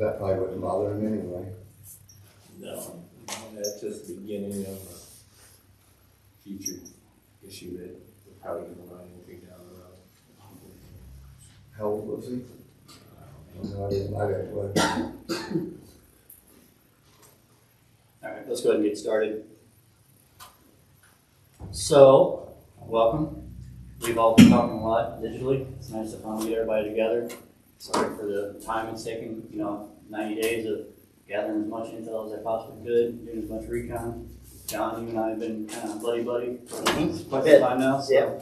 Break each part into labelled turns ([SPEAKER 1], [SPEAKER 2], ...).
[SPEAKER 1] that probably wouldn't bother him anyway.
[SPEAKER 2] No, that's just the beginning of a future issue that we're probably going to run into down the road.
[SPEAKER 1] How old was he? No idea. My dad was.
[SPEAKER 3] All right, let's go ahead and get started. So, welcome. We've all been talking a lot digitally. It's nice to finally get everybody together. Sorry for the time it's taken, 90 days of gathering as much intel as I possibly could, doing as much recon. John, you and I have been kind of buddy for quite some time now. So
[SPEAKER 4] Yeah.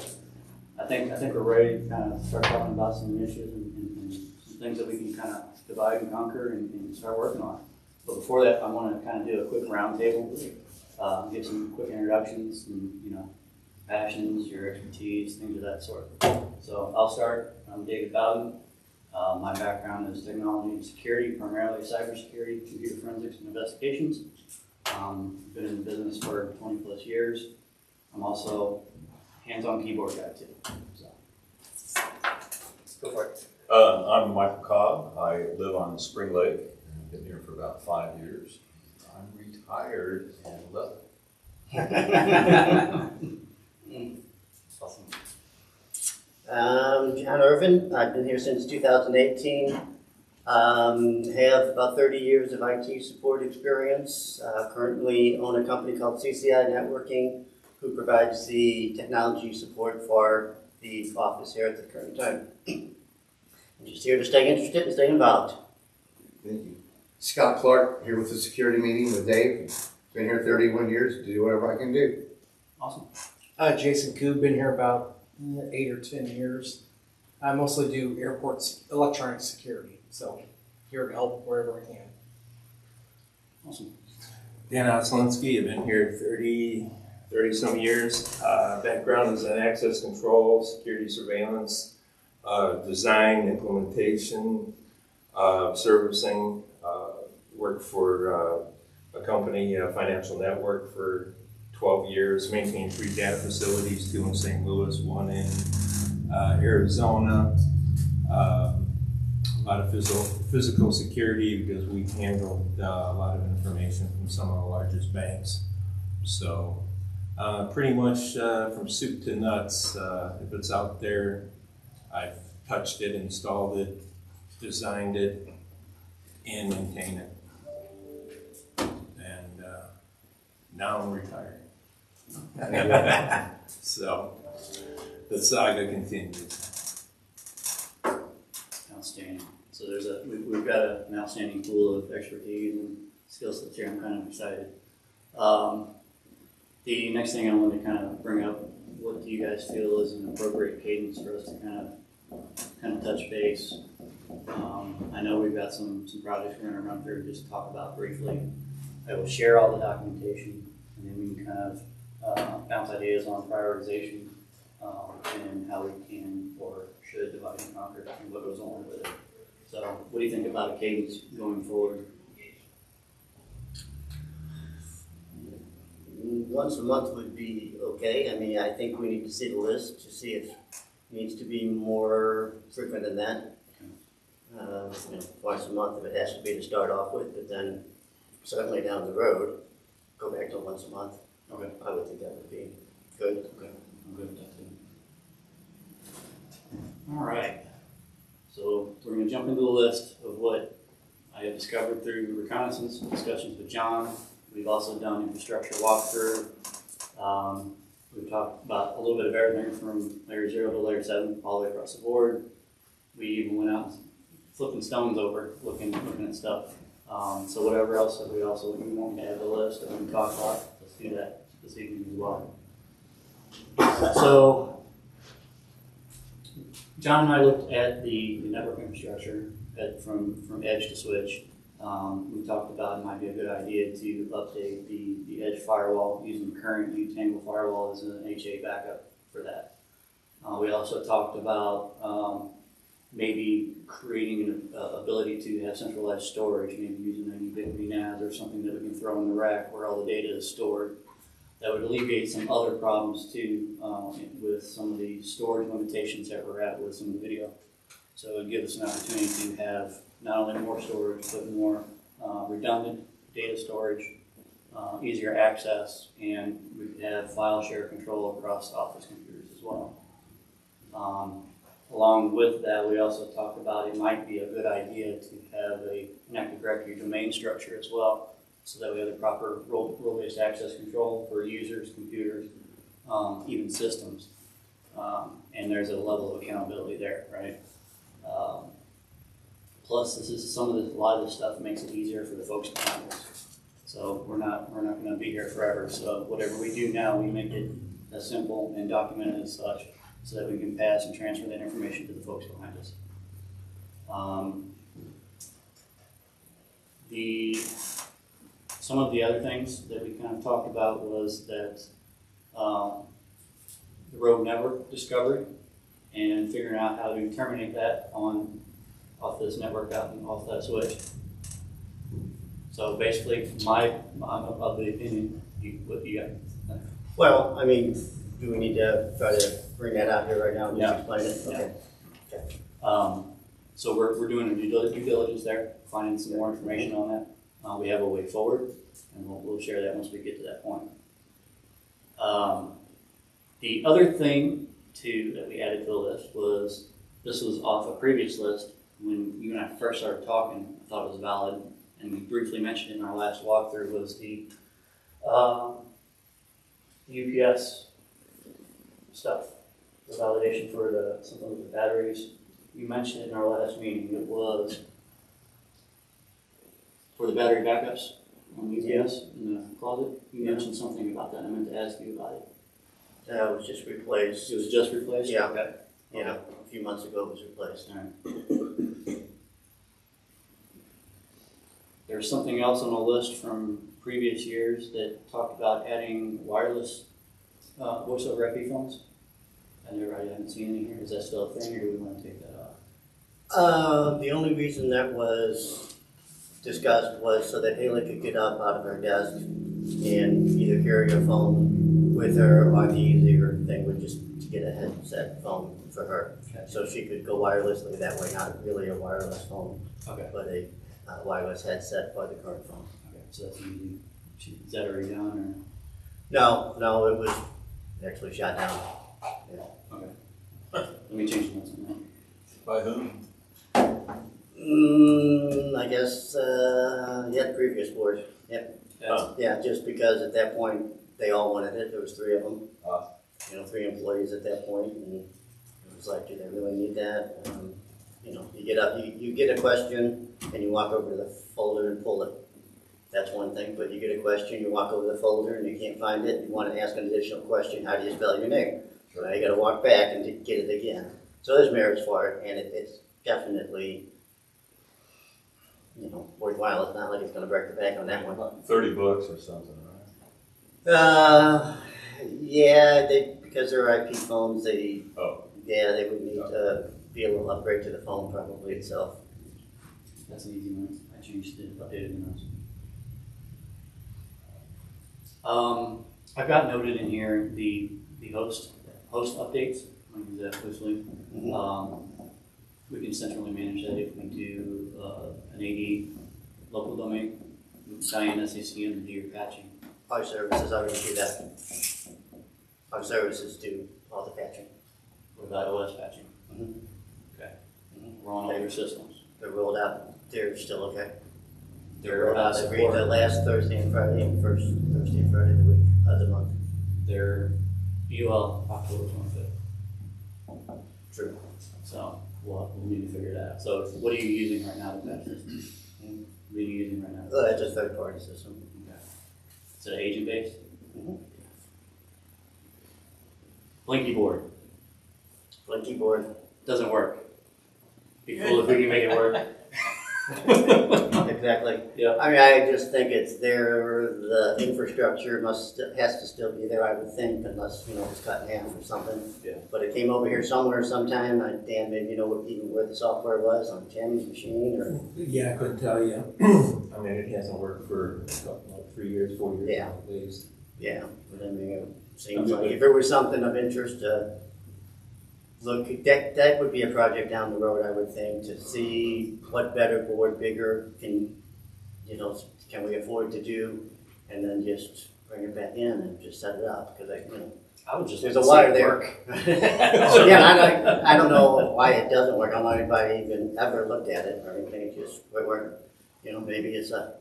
[SPEAKER 3] I think we're ready to kind of start talking about some issues and some things that we can kind of divide and conquer and start working on. But before that, I want to kind of do a quick roundtable, give some quick introductions and, passions, your expertise, things of that sort. So I'll start. I'm David Bowden. My background is technology and security, primarily cybersecurity, computer forensics, and investigations. Been in the business for 20 plus years. I'm also hands-on keyboard guy too. So go for it.
[SPEAKER 5] I'm Michael Cobb. I live on Spring Lake. I've been here for about 5 years. I'm retired and love it.
[SPEAKER 3] Awesome.
[SPEAKER 4] John Irvin. I've been here since 2018. Have about 30 years of IT support experience. Currently own a company called CCI Networking, who provides the technology support for the office here at the current time. I'm just here to stay interested and stay involved.
[SPEAKER 1] Thank you. Scott Clark here with the security meeting with Dave. Been here 31 years. Do whatever I can do.
[SPEAKER 3] Awesome.
[SPEAKER 6] Jason Koob, been here about 8 or 10 years. I mostly do airports electronic security, so here to help wherever I can.
[SPEAKER 3] Awesome.
[SPEAKER 2] Dan Oslinski, I've been here 30 some years. Background is in access control, security surveillance, design, implementation, servicing. Worked for a company, Financial Network, for 12 years, maintained 3 data facilities, 2 in St. Louis, 1 in Arizona. A lot of physical security because we handled a lot of information from some of the largest banks. So pretty much from soup to nuts, if it's out there, I've touched it, installed it, designed it, and maintained it. And now I'm retired. So the saga continues.
[SPEAKER 3] Outstanding. So we've got an outstanding pool of expertise and skill sets here. I'm kind of excited. The next thing I want to kind of bring up, what do you guys feel is an appropriate cadence for us to kind of touch base? I know we've got some projects we're going to run through, just talk about briefly. I will share all the documentation, and then we can kind of bounce ideas on prioritization and how we can or should divide and conquer and what goes on with it. So what do you think about a cadence going forward?
[SPEAKER 4] Once a month would be okay. I mean, I think we need to see the list to see if it needs to be more frequent than that. Once a month if it has to be to start off with, but then certainly down the road, go back to once a month.
[SPEAKER 3] Okay.
[SPEAKER 4] I would think that would be good.
[SPEAKER 3] Okay. I'm good with that too. All right. So we're going to jump into the list of what I have discovered through reconnaissance, discussions with John. We've also done infrastructure walkthrough. We've talked about a little bit of everything from layer 0 to layer 7, all the way across the board. We even went out flipping stones over, looking at stuff. So whatever else that we want to add to the list and we can talk about, let's do that this evening as well. So John and I looked at the network infrastructure from edge to switch. We talked about it might be a good idea to update the edge firewall using the current Utangle firewall as an HA backup for that. We also talked about maybe creating an ability to have centralized storage, maybe using an Ubiquiti NAS or something that we can throw in the rack where all the data is stored. That would alleviate some other problems too with some of the storage limitations that we're at with some of the video. So it would give us an opportunity to have not only more storage, but more redundant data storage, easier access, and we could have file share control across office computers as well. Along with that, we also talked about it might be a good idea to have a Active Directory domain structure as well, so that we have the proper role-based access control for users, computers, even systems. And there's a level of accountability there, right? Plus, a lot of this stuff makes it easier for the folks behind us. So we're not going to be here forever. So whatever we do now, we make it as simple and documented as such, so that we can pass and transfer that information to the folks behind us. Some of the other things that we kind of talked about was that the road network discovery and figuring out how to terminate that off this network out and off that switch. So basically, I'm of the opinion, what do you got?
[SPEAKER 4] Well, I mean, do we need to try to bring that out here right now and just
[SPEAKER 3] Yeah.
[SPEAKER 4] explain it?
[SPEAKER 3] Yeah.
[SPEAKER 4] Okay.
[SPEAKER 3] So we're doing a due diligence there, finding some more information on that. We have a way forward, and we'll share that once we get to that point. The other thing that we added to the list was, this was off a previous list. When you and I first started talking, I thought it was valid, and we briefly mentioned it in our last walkthrough, was the UPS stuff, the validation for something with the batteries. You mentioned it in our last meeting. It was for the battery backups on UPS in the closet. You mentioned something about that. I meant to ask you about it.
[SPEAKER 4] That was just replaced.
[SPEAKER 3] It was just replaced?
[SPEAKER 4] Yeah.
[SPEAKER 3] Okay.
[SPEAKER 4] Yeah, a few months ago it was replaced.
[SPEAKER 3] All right. There's something else on the list from previous years that talked about adding wireless voice over IP phones. I haven't seen any here. Is that still a thing, or do we want to take that off?
[SPEAKER 4] The only reason that was discussed was so that Haley could get up out of her desk and either carry her phone with her, or the easier thing would just to get a headset phone for her.
[SPEAKER 3] Okay.
[SPEAKER 4] So she could go wirelessly that way, not really a wireless phone,
[SPEAKER 3] Okay.
[SPEAKER 4] but a wireless headset for the current phone.
[SPEAKER 3] Okay. So that's easy. Is that already done,
[SPEAKER 4] No, it was actually shot down. Yeah.
[SPEAKER 3] or? Okay. Let me change the notes on
[SPEAKER 5] By whom?
[SPEAKER 4] I guess, yeah, the previous board. Yep.
[SPEAKER 3] that.
[SPEAKER 4] Yeah, just because at that point, they all wanted it, there was 3 of them.
[SPEAKER 5] Ah.
[SPEAKER 4] 3 employees at that point, and it was like, do they really need that? You get up, you get a question, and you walk over to the folder and pull it. That's one thing, but you get a question, you walk over the folder and you can't find it, you want to ask an additional question, how do you spell your name? So now you gotta walk back and get it again. So there's merits for it, and it's definitely, worthwhile. It's not like it's gonna break the bank on that one.
[SPEAKER 5] $30 or something, right?
[SPEAKER 4] Yeah, because they're IP phones, they
[SPEAKER 5] Oh,
[SPEAKER 4] would need to be able to upgrade to the phone probably itself.
[SPEAKER 3] That's an easy one. I changed it, updated the notes. I've got noted in here the host updates. I can do that loosely. We can centrally manage that if we do an AD local domain, Diane SEC and do your patching.
[SPEAKER 4] Our services already do that. Our services do all the patching.
[SPEAKER 3] What about OS patching?
[SPEAKER 4] Mhm.
[SPEAKER 3] Okay. We're on all your systems.
[SPEAKER 4] They're rolled out, they're still okay.
[SPEAKER 3] They're rolled out
[SPEAKER 4] every
[SPEAKER 3] support.
[SPEAKER 4] the last Thursday and Friday and first Thursday and Friday of the week, of the month.
[SPEAKER 3] They're October 25th.
[SPEAKER 4] True.
[SPEAKER 3] So we'll need to figure that out. So what are you using right now to patch this? What are you using right now?
[SPEAKER 4] That's a third party system.
[SPEAKER 3] Okay. Is it agent based?
[SPEAKER 4] Mhm.
[SPEAKER 3] Blinky board
[SPEAKER 4] Blinky board.
[SPEAKER 3] doesn't work. Be cool if we can make it work.
[SPEAKER 4] Exactly.
[SPEAKER 3] Yeah.
[SPEAKER 4] I mean, I just think it's there, the infrastructure has to still be there, I would think, unless, it's cut in half or something.
[SPEAKER 3] Yeah.
[SPEAKER 4] But it came over here somewhere sometime, Dan, maybe you know even where the software was, on Tammy's machine, or?
[SPEAKER 2] Yeah, I couldn't tell you. I mean, it hasn't worked for 3 years, 4 years
[SPEAKER 4] Yeah.
[SPEAKER 2] now at least.
[SPEAKER 4] Yeah, but I mean, it seems like if there was something of interest, look, that would be a project down the road, I would think, to see what better board, bigger, can we afford to do, and then just bring it back in and just set it up, because
[SPEAKER 3] I would just.
[SPEAKER 4] there's
[SPEAKER 3] like
[SPEAKER 4] a
[SPEAKER 3] to see
[SPEAKER 4] wire
[SPEAKER 3] it
[SPEAKER 4] there.
[SPEAKER 3] work.
[SPEAKER 4] Yeah, I don't know why it doesn't work, I don't know anybody even ever looked at it or anything, it just, maybe it's a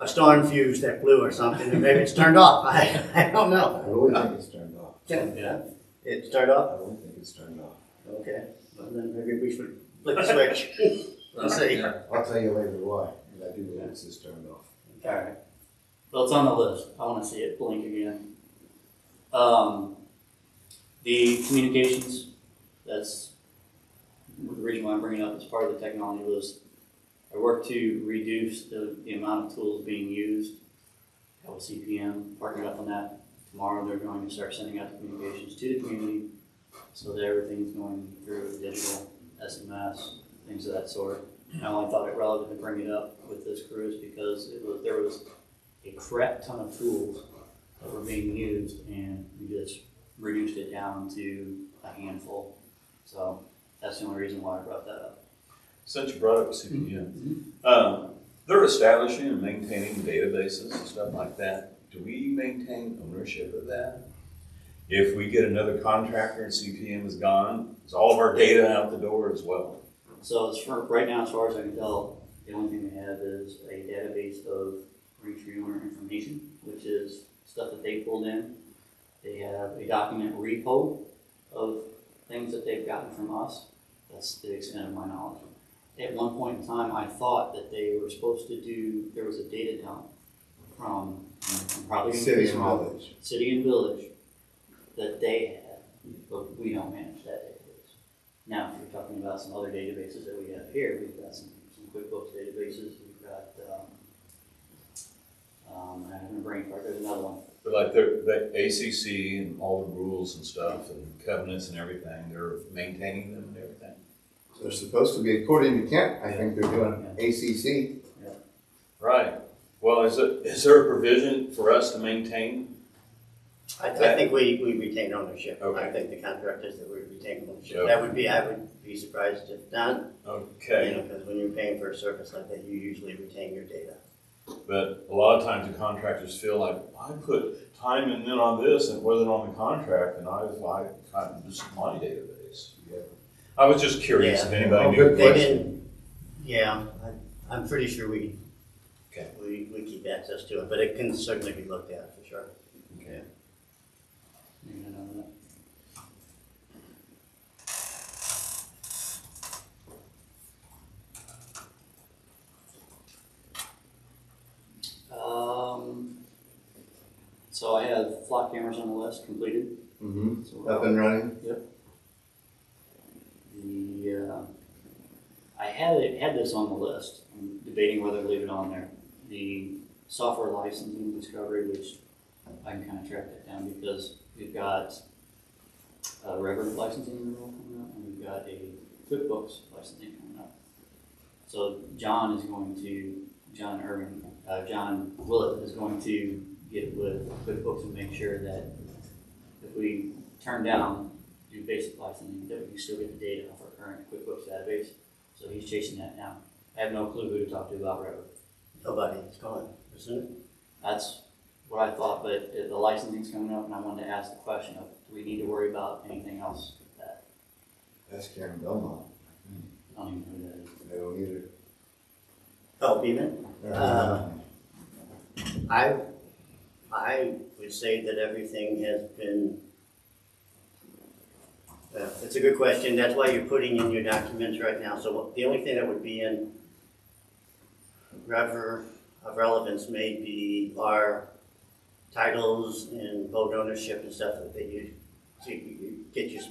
[SPEAKER 4] storm fuse that blew or something, and maybe it's turned off, I don't know.
[SPEAKER 1] I really think it's turned off.
[SPEAKER 3] Yeah.
[SPEAKER 4] It started
[SPEAKER 1] I
[SPEAKER 4] off?
[SPEAKER 1] really think it's turned off.
[SPEAKER 4] Okay, well then maybe we should flick the switch. Let's see.
[SPEAKER 1] I'll tell you later why, but I do believe it's just turned off.
[SPEAKER 3] Alright. Well, it's on the list. I wanna see it blink again. The communications, that's the reason why I'm bringing it up as part of the technology list. I work to reduce the amount of tools being used. I have a CPM partnered up on that. Tomorrow they're going to start sending out the communications to the community so that everything's going through digital, SMS, things of that sort. I only thought it relevant to bring it up with this cruise because there was a crap ton of tools that were being used and we just reduced it down to a handful. So that's the only reason why I brought that up.
[SPEAKER 5] Since you brought up CPM, they're establishing and maintaining databases and stuff like that. Do we maintain ownership of that? If we get another contractor and CPM is gone, is all of our data out the door as well?
[SPEAKER 3] So right now, as far as I can tell, the only thing we have is a database of Reach owner information, which is stuff that they pulled in. They have a document repo of things that they've gotten from us. That's the extent of my knowledge. At one point in time, I thought that they were supposed to do, there was a data dump from, I'm probably going to
[SPEAKER 1] City
[SPEAKER 3] be
[SPEAKER 1] and
[SPEAKER 3] wrong,
[SPEAKER 1] village.
[SPEAKER 3] City and Village that they had, but we don't manage that database. Now, if you're talking about some other databases that we have here, we've got some QuickBooks databases, we've got, I'm having a brain fart, there's another one.
[SPEAKER 5] But like the ACC and all the rules and stuff and covenants and everything, they're maintaining them and everything?
[SPEAKER 1] They're supposed to be, according to Kent, I think they're doing ACC.
[SPEAKER 5] Right. Well, is there a provision for us to maintain?
[SPEAKER 4] I think we retain ownership.
[SPEAKER 5] Okay.
[SPEAKER 4] I think the contract is that we retain ownership.
[SPEAKER 5] Okay.
[SPEAKER 4] I would be surprised if not,
[SPEAKER 5] Okay.
[SPEAKER 4] because when you're paying for a service like that, you usually retain your data.
[SPEAKER 5] But a lot of times the contractors feel like, I put time in on this and it wasn't on the contract, and I was like, this is my database. Yeah. I was just curious if
[SPEAKER 4] Yeah.
[SPEAKER 5] anybody
[SPEAKER 1] Oh,
[SPEAKER 5] knew.
[SPEAKER 1] good
[SPEAKER 5] the
[SPEAKER 4] They
[SPEAKER 5] question.
[SPEAKER 4] didn't, yeah, I'm pretty sure we keep access to it, but it can certainly be looked at for sure.
[SPEAKER 5] Okay.
[SPEAKER 3] You're gonna know that. So I have flock cameras on the list completed.
[SPEAKER 1] Mm-hmm.
[SPEAKER 3] So we're
[SPEAKER 1] Up and running.
[SPEAKER 3] I had this on the list. I'm debating whether to leave it on there. The software licensing discovery, which I can kind of track that down because we've got a Reverend licensing renewal coming up and we've got a QuickBooks licensing coming up. So John Willett is going to get with QuickBooks and make sure that if we turn down do basic licensing, that we can still get the data off our current QuickBooks database. So he's chasing that now. I have no clue who to talk to about Reverend.
[SPEAKER 4] Nobody, it's gone, isn't it?
[SPEAKER 3] That's what I thought, but the licensing's coming up and I wanted to ask the question of, do we need to worry about anything else with that?
[SPEAKER 1] That's Karen Belmont.
[SPEAKER 3] I don't even know who that is.
[SPEAKER 1] They don't either.
[SPEAKER 4] Oh, even? I would say that everything has been, it's a good question, that's why you're putting in your documents right now. So the only thing that would be in of relevance may be our titles and vote ownership and stuff that you get your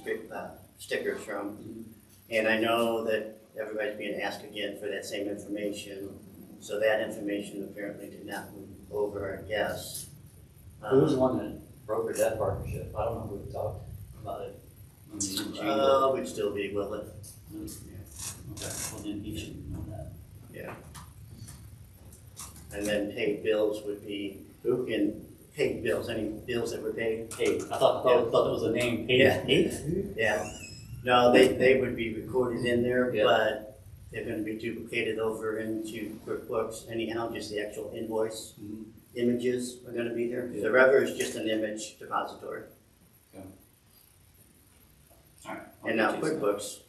[SPEAKER 4] stickers from. And I know that everybody's being asked again for that same information. So that information apparently did not move over, I guess.
[SPEAKER 3] Who was the one that brokered that partnership? I don't know who talked about it.
[SPEAKER 4] Would still be Willett.
[SPEAKER 3] Okay, well then he should know that.
[SPEAKER 4] Yeah. And then paid bills would be, paid bills, any bills that were paid.
[SPEAKER 3] Hey, I thought that was a name. Hey,
[SPEAKER 4] Yeah.
[SPEAKER 3] hey.
[SPEAKER 4] Yeah. No, they would be recorded in there,
[SPEAKER 3] Yeah.
[SPEAKER 4] but they're gonna be duplicated over into QuickBooks anyhow, just the actual invoice images are gonna be there.
[SPEAKER 3] Yeah.
[SPEAKER 4] The Rever is just an image depository.
[SPEAKER 3] Alright.
[SPEAKER 4] And now QuickBooks,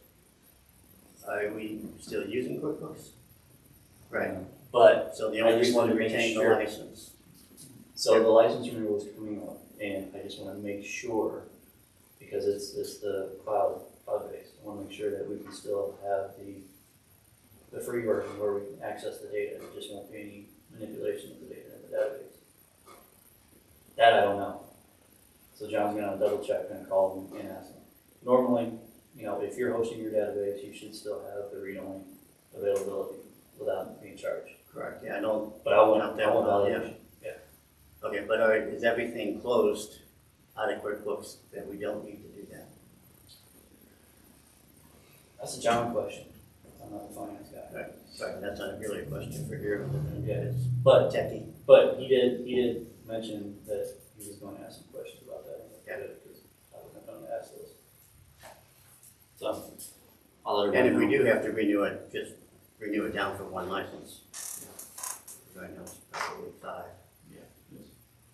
[SPEAKER 4] are we still using QuickBooks? Right,
[SPEAKER 3] But,
[SPEAKER 4] so the
[SPEAKER 3] I
[SPEAKER 4] only
[SPEAKER 3] just
[SPEAKER 4] reason
[SPEAKER 3] wanted
[SPEAKER 4] to
[SPEAKER 3] to make
[SPEAKER 4] retain the
[SPEAKER 3] sure.
[SPEAKER 4] license.
[SPEAKER 3] so the license renewal is coming up, and I just wanna make sure, because it's the cloud base, I wanna make sure that we can still have the free version where we can access the data, there just won't be any manipulation of the data in the database. That I don't know. So John's gonna double check and call them and ask them. Normally, you know, if you're hosting your database, you should still have the read-only availability without being charged.
[SPEAKER 4] Correct, yeah, I don't,
[SPEAKER 3] But I want
[SPEAKER 4] Not that one,
[SPEAKER 3] validation.
[SPEAKER 4] okay, but is everything closed out of QuickBooks that we don't need to do that?
[SPEAKER 3] That's a John question. I'm not a finance guy.
[SPEAKER 4] Right, sorry, that's not really a question for here,
[SPEAKER 3] Yeah.
[SPEAKER 4] it's
[SPEAKER 3] But
[SPEAKER 4] techie.
[SPEAKER 3] But he did mention that he was going to ask some questions about that.
[SPEAKER 4] Yeah.
[SPEAKER 3] Because I wasn't going to ask those. So, I'll let
[SPEAKER 4] And
[SPEAKER 3] everybody
[SPEAKER 4] if
[SPEAKER 3] know.
[SPEAKER 4] we do have to renew it, just renew it down for one license. Right now it's probably 5.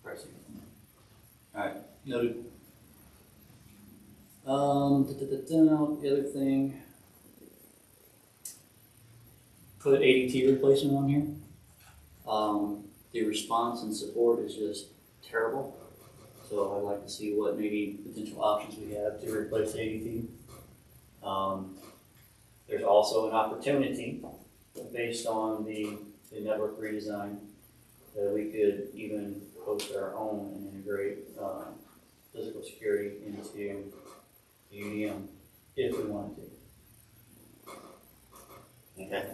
[SPEAKER 3] Pricing. Alright, noted. The other thing. Put ADT replacement on here. The response and support is just terrible. So I'd like to see what maybe potential options we have to replace ADT. There's also an opportunity based on the network redesign that we could even host our own and integrate physical security into the UDM if we wanted to.
[SPEAKER 4] Okay.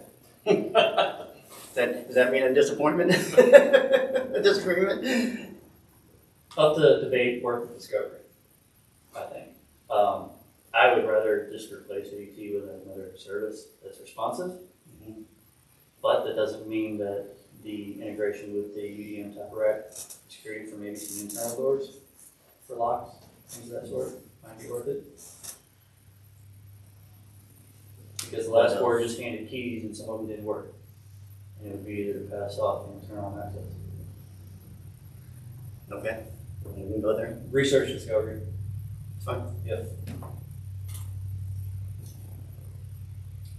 [SPEAKER 4] Does that mean a disappointment? A disagreement?
[SPEAKER 3] Up to debate, work with discovery, I think. I would rather just replace ADT with another service that's responsive.
[SPEAKER 4] Mhm.
[SPEAKER 3] But that doesn't mean that the integration with the UDM top rack security for maybe some internal doors for locks, things of that sort, might be worth it. Because the last board just handed keys and some of them didn't work. And it would be either passed off in internal access.
[SPEAKER 4] Okay, we can go there.
[SPEAKER 3] Research discovery.
[SPEAKER 4] It's fine.
[SPEAKER 3] Yep.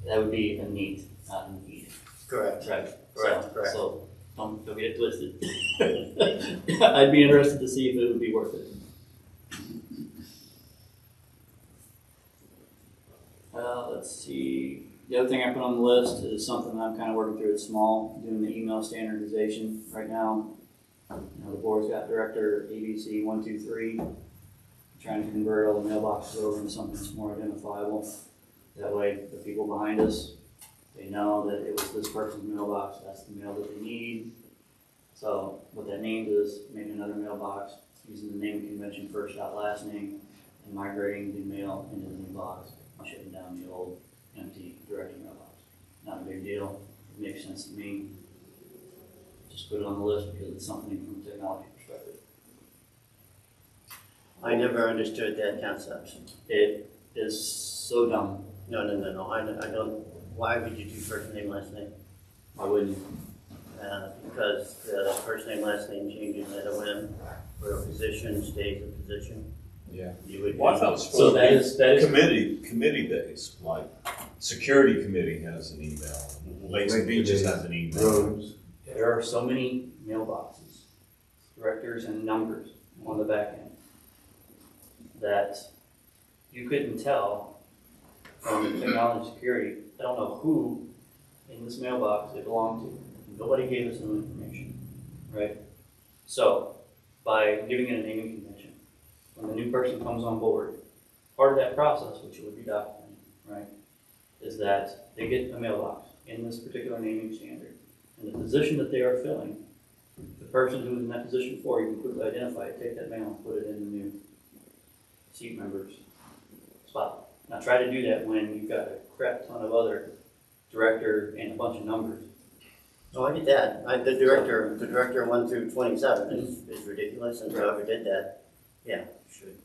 [SPEAKER 3] That would be a need, not a need.
[SPEAKER 4] Correct.
[SPEAKER 3] Right.
[SPEAKER 4] Correct, correct.
[SPEAKER 3] So, don't get it twisted. I'd be interested to see if it would be worth it. Let's see, the other thing I put on the list is something I'm kind of working through. It's small, doing the email standardization right now. You know, the board's got director ABC 123, trying to convert all the mailboxes over into something that's more identifiable. That way, the people behind us, they know that it was this person's mailbox, that's the mail that they need. So what that means is making another mailbox, using the naming convention first dot last name, and migrating the mail into the new box, and shutting down the old empty director mailbox. Not a big deal, it makes sense to me. Just put it on the list because it's something from a technology perspective.
[SPEAKER 4] I never understood that concept.
[SPEAKER 3] It is so dumb.
[SPEAKER 4] No, I don't, why would you do first name, last name?
[SPEAKER 3] Why wouldn't you?
[SPEAKER 4] Because the first name, last name changes at a whim, where a position stays a position.
[SPEAKER 5] Yeah.
[SPEAKER 4] You would.
[SPEAKER 5] Well, I thought it was
[SPEAKER 3] So
[SPEAKER 5] supposed
[SPEAKER 3] that
[SPEAKER 5] to
[SPEAKER 3] is, that
[SPEAKER 5] be committee based, like security committee has an email, Lakeland Beaches has an email.
[SPEAKER 1] Roads.
[SPEAKER 3] there are so many mailboxes, directors and numbers on the back end that you couldn't tell from technology security. I don't know who in this mailbox it belonged to. Nobody gave us no information, right? So by giving it a naming convention, when the new person comes on board, part of that process, which would be documented, right, is that they get a mailbox in this particular naming standard. And the position that they are filling, the person who is in that position before, you can quickly identify it, take that mail and put it in the new seat member's spot. Now try to do that when you've got a crap ton of other director and a bunch of numbers.
[SPEAKER 4] Oh, I get that. The director 1 through 27 is ridiculous, and whoever did that, yeah, should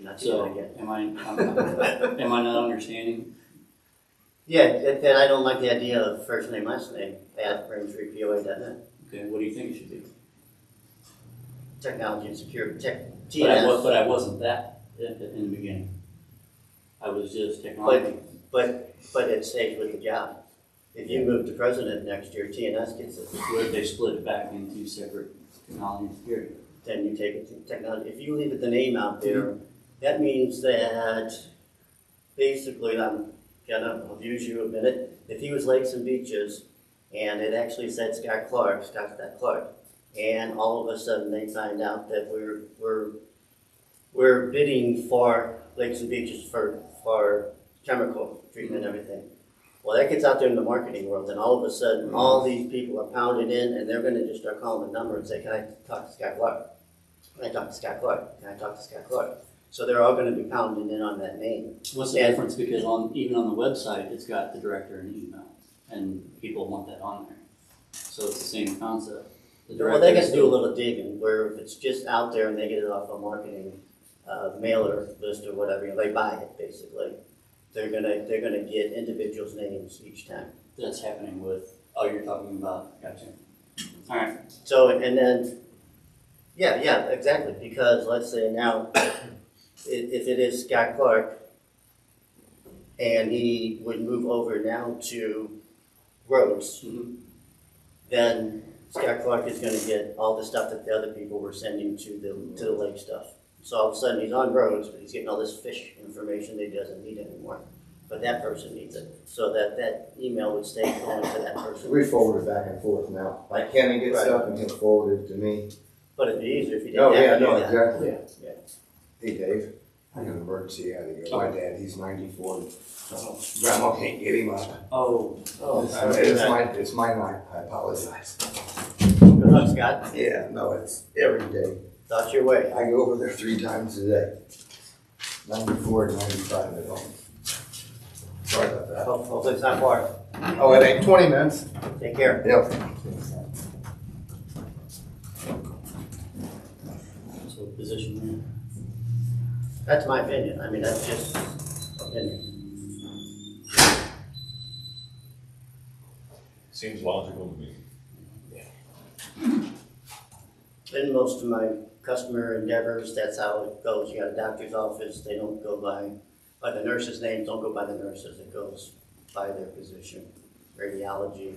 [SPEAKER 4] Not too
[SPEAKER 3] So,
[SPEAKER 4] bad again.
[SPEAKER 3] am I not understanding?
[SPEAKER 4] Yeah, that I don't like the idea of first name, last name, at RainTreePOA.net.
[SPEAKER 3] Okay, what do you think it should be?
[SPEAKER 4] Technology and security,
[SPEAKER 3] But
[SPEAKER 4] TNS.
[SPEAKER 3] I wasn't that in the beginning. I was just technology.
[SPEAKER 4] But it stays with the job. If you move to president next year, TNS gets it.
[SPEAKER 3] What if they split it back into separate technology and security?
[SPEAKER 4] Then you take it to technology. If you leave it the name out there, that means that basically, I'll use you a minute. If he was Lakes and Beaches and it actually said Scott Clark, and all of a sudden they find out that we're bidding for Lakes and Beaches for chemical treatment and everything. Well, that gets out there in the marketing world, and all of a sudden, all these people are pounding in, and they're gonna just start calling the number and say, can I talk to Scott Clark? Can I talk to Scott Clark? Can I talk to Scott Clark? So they're all gonna be pounding in on that name.
[SPEAKER 3] What's the
[SPEAKER 4] And-
[SPEAKER 3] difference? Because even on the website, it's got the director and email, and people want that on there. So it's the same concept. The
[SPEAKER 4] Well, they
[SPEAKER 3] director
[SPEAKER 4] get to do a little digging, where if it's just out there and they get it off a marketing mailer list or whatever, they buy it, basically. They're gonna get individuals' names each time.
[SPEAKER 3] That's happening with, you're talking about, gotcha. All right,
[SPEAKER 4] So, and then, yeah, exactly, because let's say now, if it is Scott Clark, and he would move over now to roads,
[SPEAKER 3] Mhm.
[SPEAKER 4] then Scott Clark is gonna get all the stuff that the other people were sending to the lake stuff. So all of a sudden, he's on roads, but he's getting all this fish information that he doesn't need anymore. But that person needs it, so that email would stay going to that person.
[SPEAKER 1] We forward it back and forth now. Like Kenny gets
[SPEAKER 4] Right.
[SPEAKER 1] stuff and he'll forward it to me.
[SPEAKER 4] But it'd be easier if you
[SPEAKER 1] Oh,
[SPEAKER 4] didn't
[SPEAKER 1] yeah,
[SPEAKER 4] have to do
[SPEAKER 1] no,
[SPEAKER 4] that.
[SPEAKER 1] exactly.
[SPEAKER 4] Yeah.
[SPEAKER 1] Hey, Dave, I got an emergency. I gotta go. My dad, he's 94. Grandma can't get him up.
[SPEAKER 3] Oh,
[SPEAKER 1] It's my night. I apologize.
[SPEAKER 4] Good luck, Scott.
[SPEAKER 1] Yeah, no, it's every day.
[SPEAKER 4] Thought your way.
[SPEAKER 1] I go over there 3 times a day. 94 and 95 at home. Sorry about that.
[SPEAKER 4] Hopefully it's not far.
[SPEAKER 1] Oh, it ain't 20 minutes.
[SPEAKER 4] Take care.
[SPEAKER 1] Yep.
[SPEAKER 3] so position
[SPEAKER 4] That's my opinion. I mean, that's just opinion.
[SPEAKER 5] Seems logical to me.
[SPEAKER 4] In most of my customer endeavors, that's how it goes. You got a doctor's office, they don't go by the nurses' names, don't go by the nurses. It goes by their position. Radiology,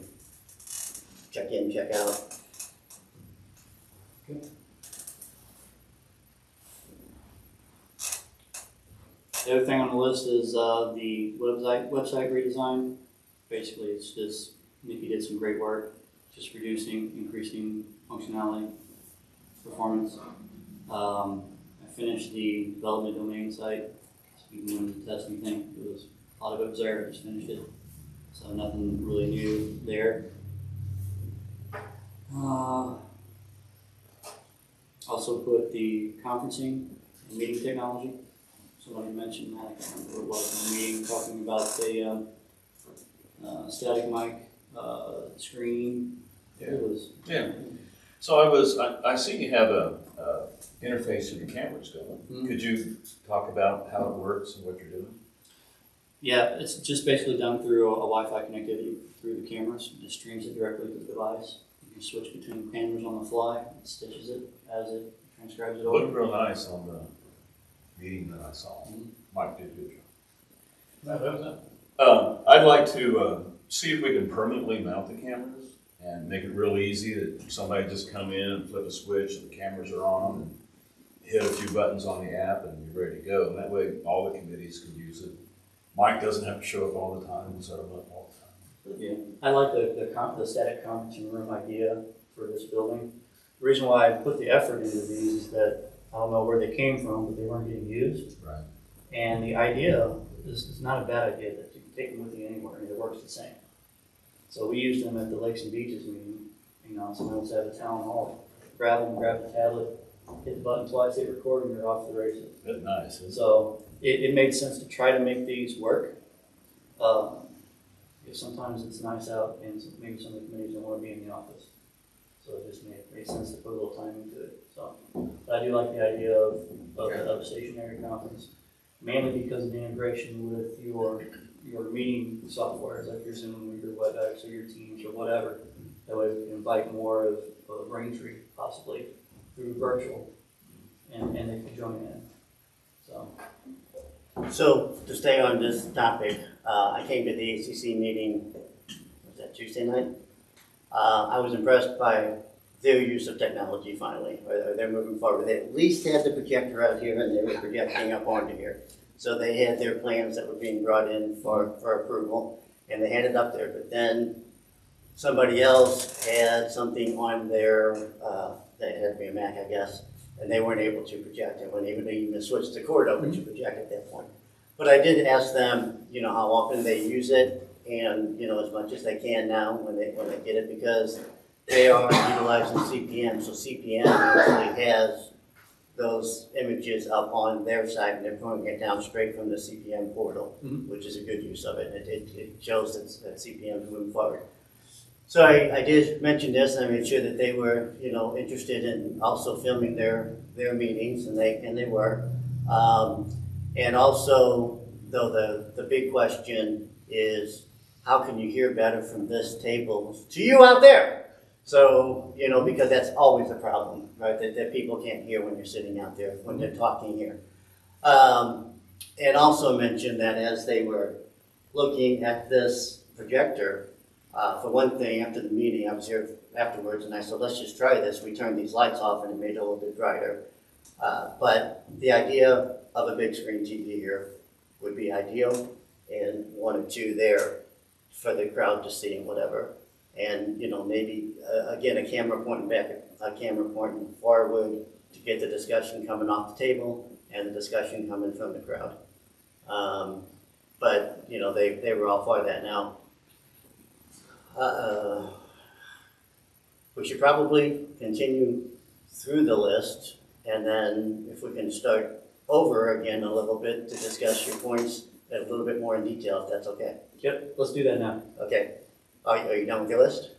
[SPEAKER 4] check in, check out.
[SPEAKER 3] The other thing on the list is the website redesign. Basically, it's just, Nikki did some great work, just increasing functionality, performance. I finished the development domain site, even when the testing thing, it was, a lot of it was there, I just finished it. So nothing really new there. Also put the conferencing and meeting technology. Somebody mentioned that, I can't remember what it was in the meeting, talking about the static mic, screen.
[SPEAKER 5] Yeah.
[SPEAKER 3] It was.
[SPEAKER 5] Yeah. So I see you have a interface to the cameras going.
[SPEAKER 3] Mhm.
[SPEAKER 5] Could you talk about how it works and what you're doing?
[SPEAKER 3] Yeah, it's just basically done through a Wi-Fi connectivity through the cameras. It streams it directly to the device. You can switch between cameras on the fly. It stitches it as it transcribes it
[SPEAKER 5] It looked
[SPEAKER 3] over.
[SPEAKER 5] real nice on the meeting that I saw.
[SPEAKER 3] Mhm.
[SPEAKER 5] Mike did a good job. I'd like to see if we can permanently mount the cameras and make it real easy that somebody just come in and flip a switch and the cameras are on and hit a few buttons on the app and you're ready to go. And that way all the committees can use it. Mike doesn't have to show up all the time and set them up all the time.
[SPEAKER 3] Yeah, I like the static conferencing room idea for this building. The reason why I put the effort into these is that I don't know where they came from, but they weren't getting used.
[SPEAKER 5] Right.
[SPEAKER 3] And the idea is not a bad idea that you can take them with you anywhere and it works the same. So we used them at the Lakes and Beaches meeting. You know, someone else had a town hall, grab them, grab the tablet, hit the button twice, hit record, and you're off to the races.
[SPEAKER 5] That's nice.
[SPEAKER 3] So it made sense to try to make these work. Because sometimes it's nice out and maybe some of the committees don't want to be in the office. So it just made sense to put a little time into it, so. But I do like the idea of a stationary conference, mainly because of the integration with your meeting softwares, like your Zoom or your WebEx or your Teams or whatever. That way we can invite more of Braintree possibly through virtual, and they can join in, so.
[SPEAKER 4] So, to stay on this topic, I came to the ACC meeting, was that Tuesday night? I was impressed by their use of technology finally, or they're moving forward. They at least had the projector out here and they were projecting up onto here. So they had their plans that were being brought in for approval, and they had it up there. But then somebody else had something on their, that had to be a Mac, I guess, and they weren't able to project it when they even switched the cord over to project at that point. But I did ask them, you know, how often they use it, and, you know, as much as they can now when they get it, because they are utilizing CPM. So CPM actually has those images up on their site, and they're pulling it down straight from the CPM portal, which is a good use of it. It shows that CPM is moving forward. So I did mention this, and I made sure that they were, you know, interested in also filming their meetings, and they were. And also, though, the big question is, how can you hear better from this table to you out there? So, you know, because that's always a problem, right? That people can't hear when you're sitting out there, when they're talking here. And also mention that as they were looking at this projector, for one thing, after the meeting, I was here afterwards, and I said, let's just try this. We turned these lights off, and it made it a little bit brighter. But the idea of a big screen TV here would be ideal, and one or two there for the crowd to see and whatever. And, you know, maybe, again, a camera pointing back, a camera pointing forward to get the discussion coming off the table and the discussion coming from the crowd. But, you know, they were all for that. Now, we should probably continue through the list, and then if we can start over again a little bit to discuss your points a little bit more in detail, if that's okay.
[SPEAKER 3] Yep, let's do that now.
[SPEAKER 4] Okay. Are you done with your list?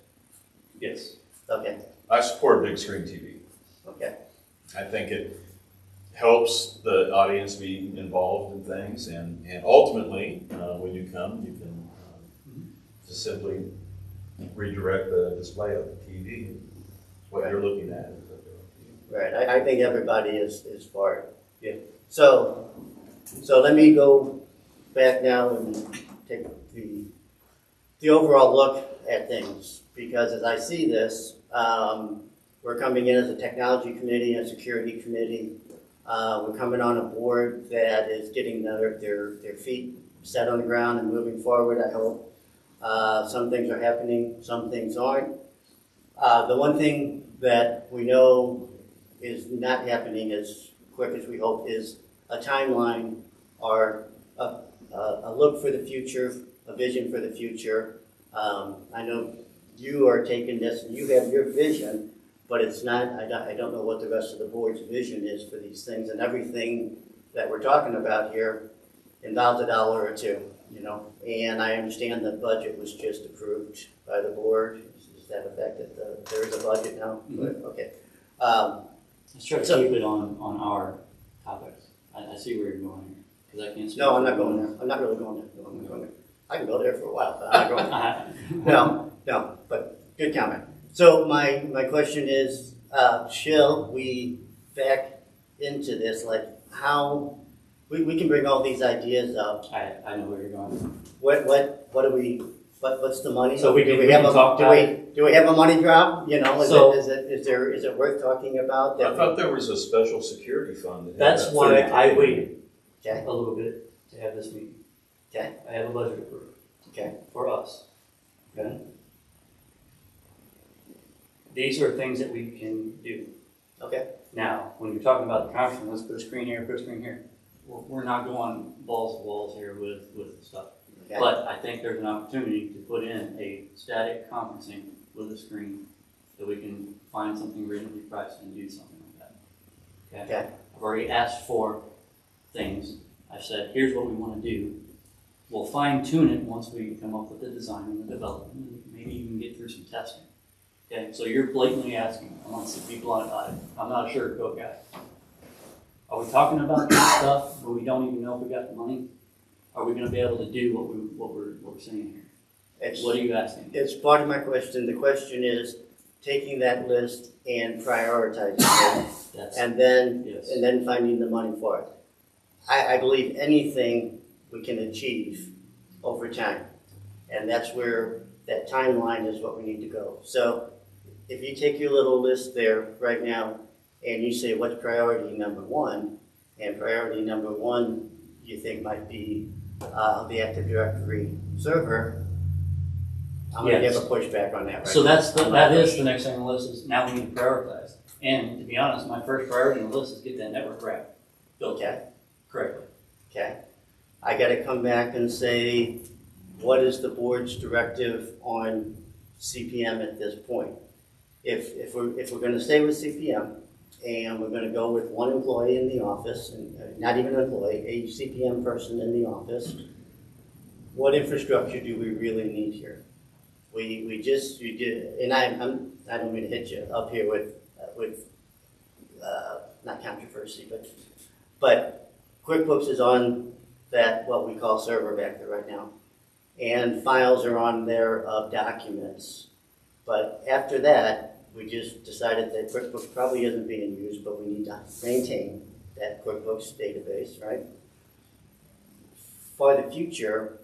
[SPEAKER 3] Yes.
[SPEAKER 4] Okay.
[SPEAKER 5] I support big screen TV.
[SPEAKER 4] Okay.
[SPEAKER 5] I think it helps the audience be involved in things, and ultimately, when you come, you can just simply redirect the display of the TV. What you're looking at.
[SPEAKER 4] Right. I think everybody is for it. Yeah. So let me go back now and take the overall look at things, because as I see this, we're coming in as a technology committee and a security committee. We're coming on a board that is getting their feet set on the ground and moving forward, I hope. Some things are happening, some things aren't. The one thing that we know is not happening as quick as we hope is a timeline or a look for the future, a vision for the future. I know you are taking this and you have your vision, but it's not, I don't know what the rest of the board's vision is for these things, and everything that we're talking about here involves $1 or $2, you know. And I understand the budget was just approved by the board. Is that affected? There is a budget now?
[SPEAKER 3] Mm-hmm.
[SPEAKER 4] Okay.
[SPEAKER 3] Let's try to keep it on our topics. I see where you're going here, because I can't speak.
[SPEAKER 4] No, I'm not going there. I'm not really going there. No, I'm not going there. I can go there for a while, but I'm not going there. No, but good comment. So my question is, shall we back into this, like how, we can bring all these ideas up.
[SPEAKER 3] I know where you're going.
[SPEAKER 4] What's the money?
[SPEAKER 3] So we can talk
[SPEAKER 4] do
[SPEAKER 3] about
[SPEAKER 4] we have a money drop? You know, is
[SPEAKER 3] So-
[SPEAKER 4] it worth talking about?
[SPEAKER 5] I thought there was a special security fund. that had
[SPEAKER 3] That's
[SPEAKER 5] that
[SPEAKER 3] why
[SPEAKER 5] 30K.
[SPEAKER 3] I waited
[SPEAKER 4] Okay,
[SPEAKER 3] a little bit to have this meeting.
[SPEAKER 4] okay,
[SPEAKER 3] I have a budget approved
[SPEAKER 4] okay,
[SPEAKER 3] for us. Okay? These are things that we can do.
[SPEAKER 4] okay,
[SPEAKER 3] Now, when you're talking about the conference, let's put a screen here, put a screen here. We're not going balls to walls here with stuff.
[SPEAKER 4] okay.
[SPEAKER 3] But I think there's an opportunity to put in a static conferencing with a screen that we can find something reasonably priced and do something like that.
[SPEAKER 4] Okay.
[SPEAKER 3] I've already asked for things. I've said, here's what we want to do. We'll fine tune it once we come up with the design and the development, and maybe even get through some testing. Okay, so you're blatantly asking, I want to be blunt about it, I'm not a sugarcoat guy. Are we talking about this stuff, but we don't even know if we got the money? Are we gonna be able to do what we're saying here?
[SPEAKER 4] It's,
[SPEAKER 3] What are you asking?
[SPEAKER 4] it's part of my question. The question is taking that list and prioritizing it,
[SPEAKER 3] That's,
[SPEAKER 4] and then
[SPEAKER 3] yes.
[SPEAKER 4] and then finding the money for it. I believe anything we can achieve over time, and that's where that timeline is what we need to go. So if you take your little list there right now and you say what's priority number one, and priority number one you think might be the Active Directory server, I'm gonna
[SPEAKER 3] Yes.
[SPEAKER 4] give a pushback on that right
[SPEAKER 3] So
[SPEAKER 4] now.
[SPEAKER 3] that is the next thing on the list is now we need to prioritize. And to be honest, my first priority on the list is get that network rack built
[SPEAKER 4] Okay.
[SPEAKER 3] correctly.
[SPEAKER 4] Okay, I gotta come back and say, what is the board's directive on CPM at this point? If we're gonna stay with CPM, and we're gonna go with one employee in the office, and not even an employee, a CPM person in the office, what infrastructure do we really need here? You did, and I don't mean to hit you up here with not controversy, but QuickBooks is on that, what we call server back there right now. And files are on there of documents. But after that, we just decided that QuickBooks probably isn't being used, but we need to maintain that QuickBooks database, right? For the future,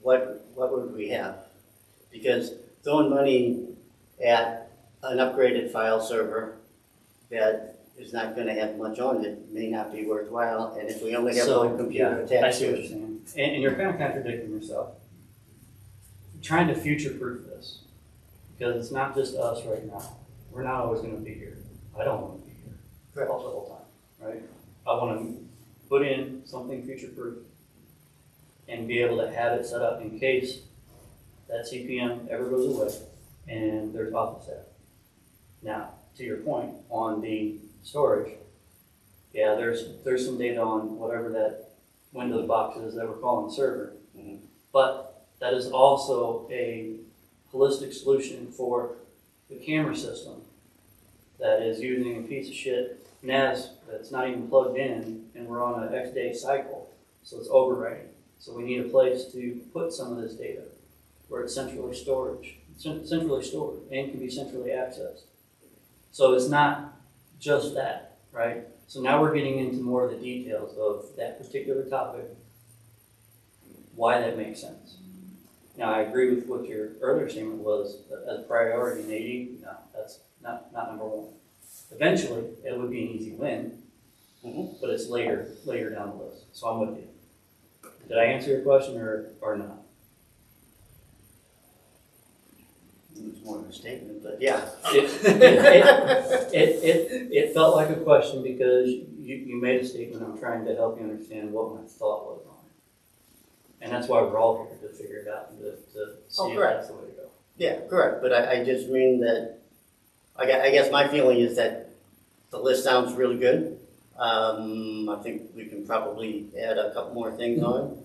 [SPEAKER 4] what would we have? Because throwing money at an upgraded file server that is not gonna have much on it may not be worthwhile, and if we only have one computer
[SPEAKER 3] I
[SPEAKER 4] attached
[SPEAKER 3] see
[SPEAKER 4] to
[SPEAKER 3] what you're
[SPEAKER 4] it.
[SPEAKER 3] saying. And you're kind of contradicting yourself. You're trying to future-proof this, because it's not just us right now. We're not always gonna be here. I don't wanna be here the whole time, right? I wanna put in something future-proof and be able to have it set up in case that CPM ever goes away and there's office staff. Now, to your point, on the storage, yeah, there's some data on whatever that Windows box is that we're calling server.
[SPEAKER 4] Mhm.
[SPEAKER 3] But that is also a holistic solution for the camera system that is using a piece of shit NAS that's not even plugged in, and we're on an X day cycle, so it's overwriting. So we need a place to put some of this data where it's centrally stored and can be centrally accessed. So it's not just that, right? So now we're getting into more of the details of that particular topic, why that makes sense. Now, I agree with what your earlier statement was, as a priority in AD, no, that's not number one. Eventually, it would be an easy win, but it's later down the list, so I'm with you. Did I answer your question or not?
[SPEAKER 4] It's more of a statement, but yeah.
[SPEAKER 3] It felt like a question because you made a statement. I'm trying to help you understand what my thought was on it. And that's why we're all here, to figure it out and to see if
[SPEAKER 4] correct.
[SPEAKER 3] that's the way to go.
[SPEAKER 4] Yeah, correct, but I just mean that, I guess my feeling is that the list sounds really good. I think we can probably add a couple more things on.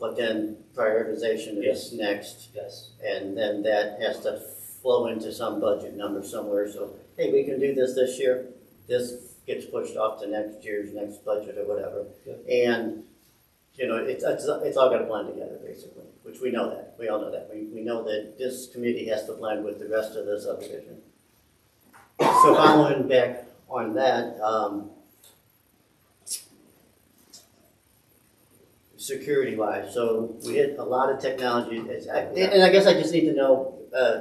[SPEAKER 4] But then prioritization is next,
[SPEAKER 3] Yes.
[SPEAKER 4] and then that has to flow into some budget number somewhere. So, hey, we can do this year. This gets pushed off to next year's next budget or whatever.
[SPEAKER 3] Yep.
[SPEAKER 4] And, it's all got to blend together, basically, which we know that. We all know that. We know that this committee has to blend with the rest of the subdivision. So following back on that, security-wise, so we hit a lot of technology, and I guess I just need to know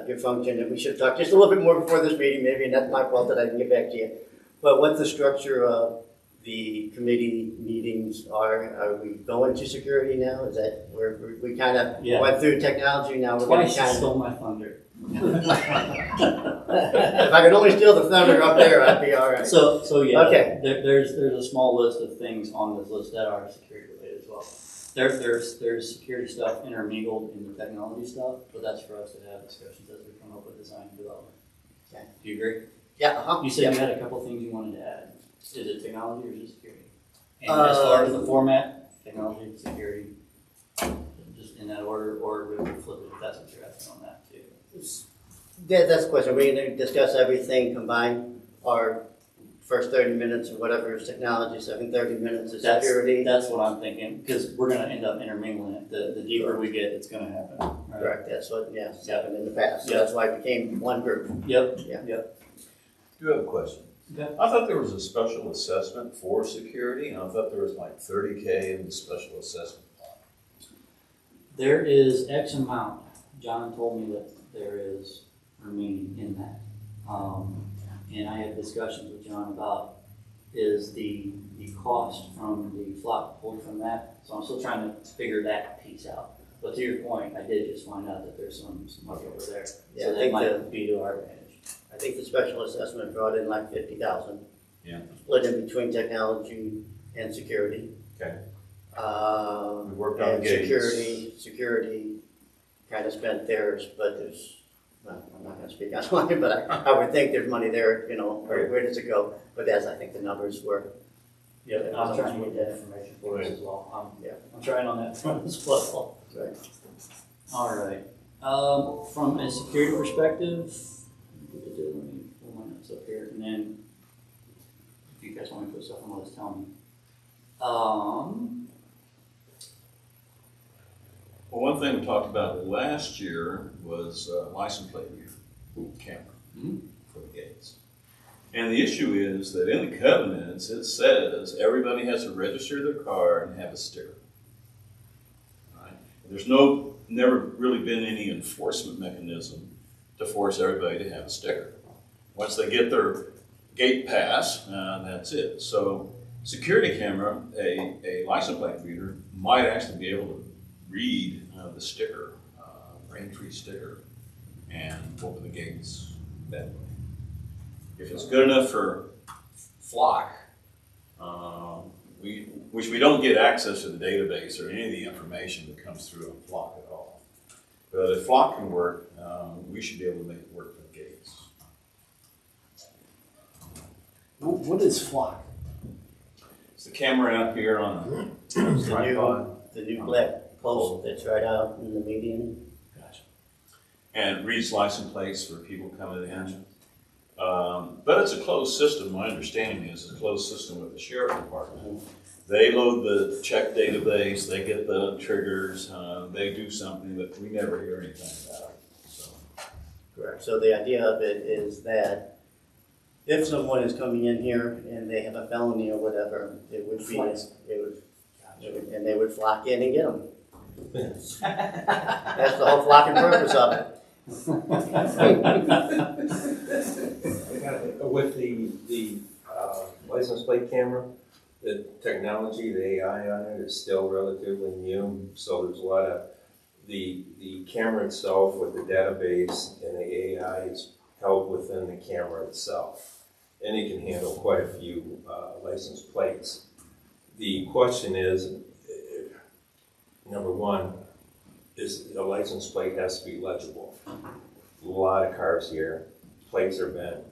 [SPEAKER 4] your function, and we should talk just a little bit more before this meeting, maybe, and that's my fault that I didn't get back to you. But what the structure of the committee meetings are? Are we going to security now? Is that where we kind of went through technology, now we're going to
[SPEAKER 3] Twice
[SPEAKER 4] kind
[SPEAKER 3] you
[SPEAKER 4] of...
[SPEAKER 3] stole my thunder.
[SPEAKER 4] If I could only steal the thunder up there, I'd be all right.
[SPEAKER 3] So yeah,
[SPEAKER 4] Okay.
[SPEAKER 3] there's a small list of things on this list that are security related as well. There's security stuff intermingled in the technology stuff, but that's for us to have discussions as we come up with design and development.
[SPEAKER 4] Okay.
[SPEAKER 3] Do you agree?
[SPEAKER 4] Yeah,
[SPEAKER 3] You said you had a couple things you wanted to add. Is it technology or is it security? And as far as the format, technology and security, just in that order, or we would flip it if that's what you're asking on that too.
[SPEAKER 4] Yeah, that's the question. We're gonna discuss everything combined, our first 30 minutes or whatever is technology, second 30 minutes is security.
[SPEAKER 3] That's what I'm thinking, because we're gonna end up intermingling it. The deeper we get, it's gonna happen. Right?
[SPEAKER 4] Correct, that's what, yes, happened in the past. So
[SPEAKER 3] Yeah.
[SPEAKER 4] that's why it became one group.
[SPEAKER 3] Yep,
[SPEAKER 4] Yeah.
[SPEAKER 3] yep.
[SPEAKER 5] Do have a question.
[SPEAKER 3] Okay.
[SPEAKER 5] I thought there was a special assessment for security, and I thought there was like 30K in the special assessment.
[SPEAKER 3] There is X amount, John told me that there is remaining in that. And I had discussions with John about is the cost from the flock pulled from that. So I'm still trying to figure that piece out. But to your point, I did just find out that there's some money over there.
[SPEAKER 4] Yeah,
[SPEAKER 3] So
[SPEAKER 4] I
[SPEAKER 3] that
[SPEAKER 4] think
[SPEAKER 3] might be to our advantage.
[SPEAKER 4] I think the special assessment brought in like 50,000.
[SPEAKER 5] Yeah.
[SPEAKER 4] Split in between technology and security.
[SPEAKER 5] Okay.
[SPEAKER 4] Um,
[SPEAKER 5] We worked on
[SPEAKER 4] and
[SPEAKER 5] gates.
[SPEAKER 4] security kind of spent theirs, but there's, well, I'm not gonna speak on why, but I would think there's money there, you know, where does it go? But that's, I think the numbers were.
[SPEAKER 3] Yep, and I'm trying to get that information for us as well.
[SPEAKER 4] Yeah.
[SPEAKER 3] I'm trying on that front as well.
[SPEAKER 4] Right.
[SPEAKER 3] All right. From a security perspective, let me pull my notes up here, and then if you guys want me to put stuff on, just tell me.
[SPEAKER 5] Well, one thing we talked about last year was license plate reader camera for the gates. And the issue is that in the covenants, it says everybody has to register their car and have a sticker. Right? There's never really been any enforcement mechanism to force everybody to have a sticker. Once they get their gate pass, that's it. So security camera, a license plate reader, might actually be able to read the sticker, Braintree sticker, and open the gates that way. If it's good enough for Flock, which we don't get access to the database or any of the information that comes through on Flock at all. But if Flock can work, we should be able to make it work for the gates.
[SPEAKER 6] What is flock?
[SPEAKER 5] It's the camera out here on the tripod.
[SPEAKER 4] The new black post that's right out in the median.
[SPEAKER 6] Gotcha.
[SPEAKER 5] And it reads license plates for people coming in. But it's a closed system. My understanding is it's a closed system with the sheriff department. They load the check database, they get the triggers, they do something that we never hear anything about. So,
[SPEAKER 4] Correct. So the idea of it is that if someone is coming in here and they have a felony or whatever, it would be, and they would flock in and get them. That's the whole flocking purpose of it.
[SPEAKER 2] With the license plate camera, the technology, the AI on it is still relatively new, so there's a lot of, the camera itself with the database and the AI is held within the camera itself. And it can handle quite a few license plates. The question is, number one, is the license plate has to be legible. A lot of cars here, plates are bent,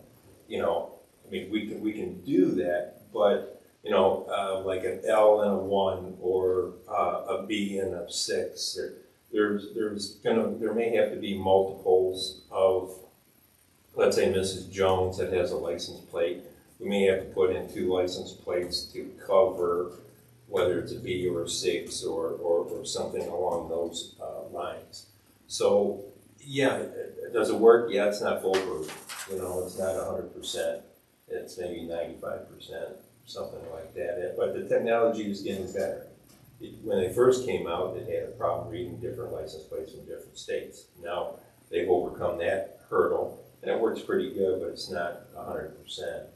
[SPEAKER 2] I mean, we can do that, but, like an L and a 1 or a B and a 6, there may have to be multiples of, let's say Mrs. Jones that has a license plate. We may have to put in 2 license plates to cover whether it's a B or a 6 or something along those lines. So, yeah, does it work? Yeah, it's not foolproof. It's not 100%. It's maybe 95%, something like that. But the technology is getting better. When they first came out, it had a problem reading different license plates from different states. Now they've overcome that hurdle, and it works pretty good, but it's not 100%.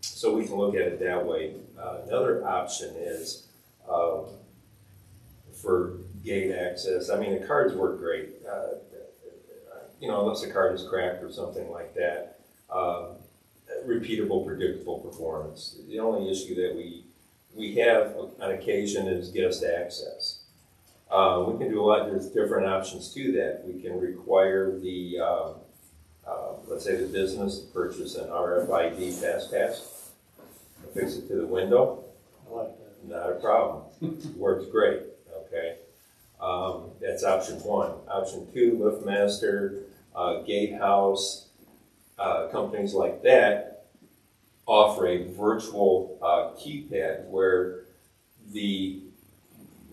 [SPEAKER 2] So we can look at it that way. Another option is for gate access. I mean, the cards work great. Unless the card is cracked or something like that. Repeatable, predictable performance. The only issue that we have on occasion is guest access. We can do a lot, there's different options to that. We can require the, let's say the business to purchase an RFID FastPass, affix it to the window.
[SPEAKER 3] I like that.
[SPEAKER 5] Not a problem. Works great, okay? That's option 1. Option 2, LiftMaster,
[SPEAKER 2] Gatehouse, companies like that offer a virtual keypad where the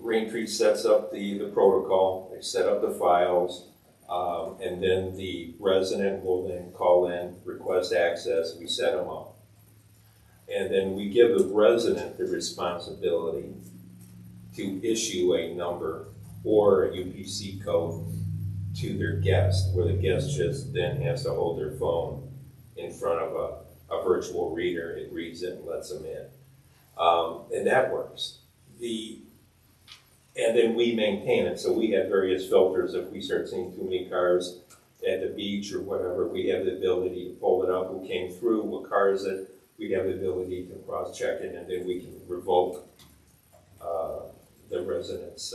[SPEAKER 2] Raintree sets up the protocol, they set up the files, and then the resident will then call in, request access, we set them up. And then we give the resident the responsibility to issue a number or a UPC code to their guest, where the guest just then has to hold their phone in front of a virtual reader. It reads it and lets them in. And that works. And then we maintain it, so we have various filters. If we start seeing too many cars at the beach or whatever, we have the ability to pull it up, who came through, what car is it, we have the ability to cross-check it, and then we can revoke the resident's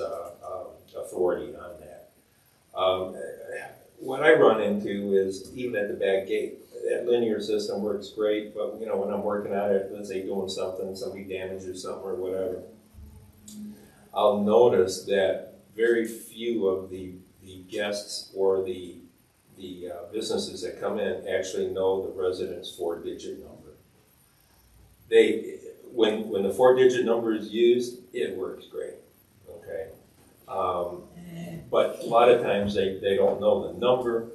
[SPEAKER 2] authority on that. What I run into is, even at the back gate, that linear system works great, but when I'm working on it, let's say doing something, somebody damages something or whatever, I'll notice that very few of the guests or the businesses that come in actually know the resident's 4-digit number. When the 4-digit number is used, it works great, okay? But a lot of times they don't know the number.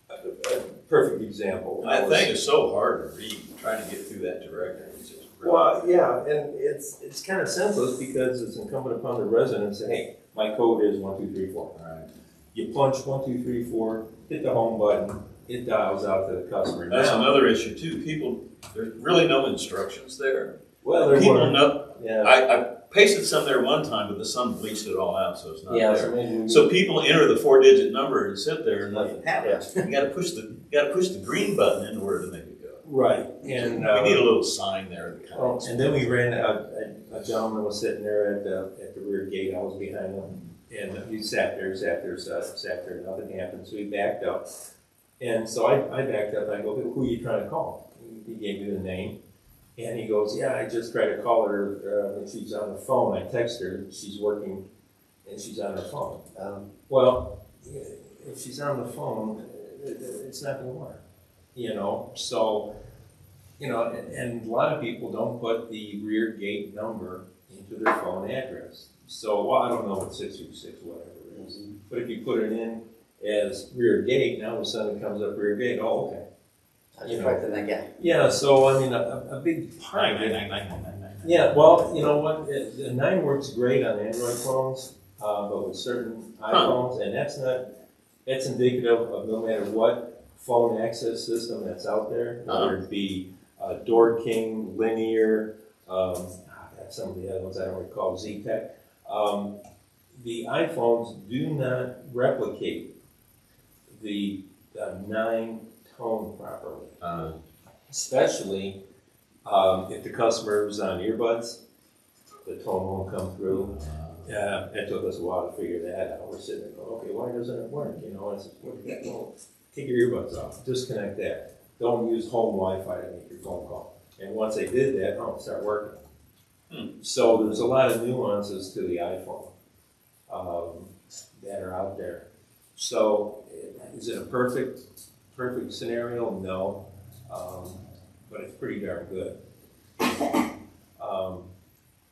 [SPEAKER 2] A perfect example.
[SPEAKER 5] That thing is so hard to read, trying to get through that directory. It's just really-
[SPEAKER 2] Well, yeah, and it's kind of senseless because it's incumbent upon the resident to say, hey, my code is 1, 2, 3, 4.
[SPEAKER 5] All right.
[SPEAKER 2] You punch 1, 2, 3, 4, hit the home button, it dials out to the customer.
[SPEAKER 5] That's
[SPEAKER 2] Now-
[SPEAKER 5] another issue too. There's really no instructions there.
[SPEAKER 2] Well, there
[SPEAKER 5] People
[SPEAKER 2] were.
[SPEAKER 5] know,
[SPEAKER 2] Yeah.
[SPEAKER 5] I pasted some there one time, but the sun bleached it all out, so it's not
[SPEAKER 2] Yeah,
[SPEAKER 5] there.
[SPEAKER 2] so maybe.
[SPEAKER 5] So people enter the 4-digit number and sit there and nothing happens. You gotta push the green button in order to make it go.
[SPEAKER 2] Right, and.
[SPEAKER 5] We need a little sign there. To kind of
[SPEAKER 2] And then we ran, a gentleman was sitting there at the rear gate, I was behind him, and he sat there, nothing happened, so he backed up. And so I backed up, I go, who are you trying to call? He gave me the name, and he goes, yeah, I just tried to call her, and she's on the phone, I text her, she's working, and she's on her phone. Well, if she's on the phone, it's not gonna work, so, and a lot of people don't put the rear gate number into their phone address. So, well, I don't know what 626, whatever it is, but if you put it in as rear gate, now all of a sudden it comes up rear gate, oh, okay.
[SPEAKER 4] I just right to that guy.
[SPEAKER 2] Yeah, so I mean, a big part of it. Yeah, well, you know what, the 9 works great on Android phones, but with certain iPhones, and that's indicative of no matter what phone access system that's out there, whether it be Door King, Linear, some of the other ones I don't recall, ZTech. The iPhones do not replicate the 9 tone properly. Especially if the customer is on earbuds, the tone won't come through. It took us a while to figure that out. We're sitting there going, okay, why doesn't it work? I said, well, take your earbuds off, disconnect that. Don't use home Wi-Fi to make your phone call. And once they did that, it started working. So there's a lot of nuances to the iPhone that are out there. So is it a perfect scenario? No, but it's pretty darn good.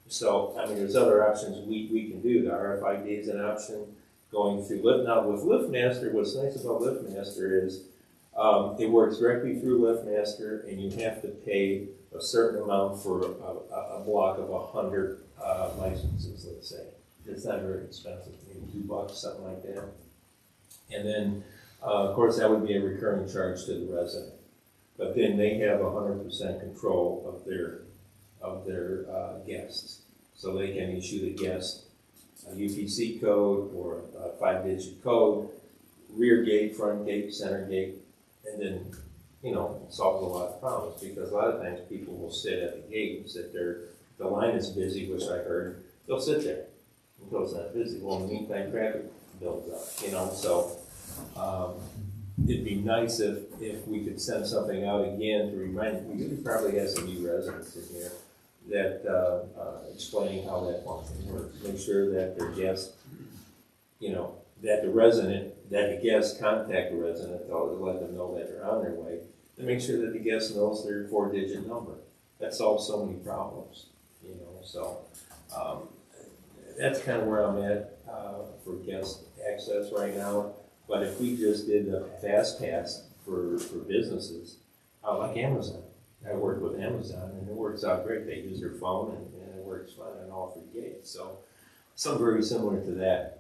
[SPEAKER 2] So I mean, there's other options we can do. The RFID is an option. Going through Lift. Now with LiftMaster, what's nice about LiftMaster is it works directly through LiftMaster, and you have to pay a certain amount for a block of 100 licenses, let's say. It's not very expensive, maybe $2, something like that. And then, of course, that would be a recurring charge to the resident. But then they have 100% control of their guests. So they can issue the guest a UPC code or a 5-digit code, rear gate, front gate, center gate, and then, it solves a lot of problems, because a lot of times people will sit at the gate and sit there. The line is busy, which I heard, they'll sit there until it's not busy. Well, in the meantime, traffic builds up, so it'd be nice if we could send something out again to remind, we probably have some new residents in here that explaining how that function works. Make sure that their guests, that the resident that the guests contact the resident, to let them know that they're on their way, to make sure that the guest knows their 4-digit number. That solves so many problems, you know, so, that's kind of where I'm at, for guest access right now. But if we just did a fast pass for businesses, like Amazon, I work with Amazon and it works out great. They use their phone and it works fine on all 3 gates. So something very similar to that.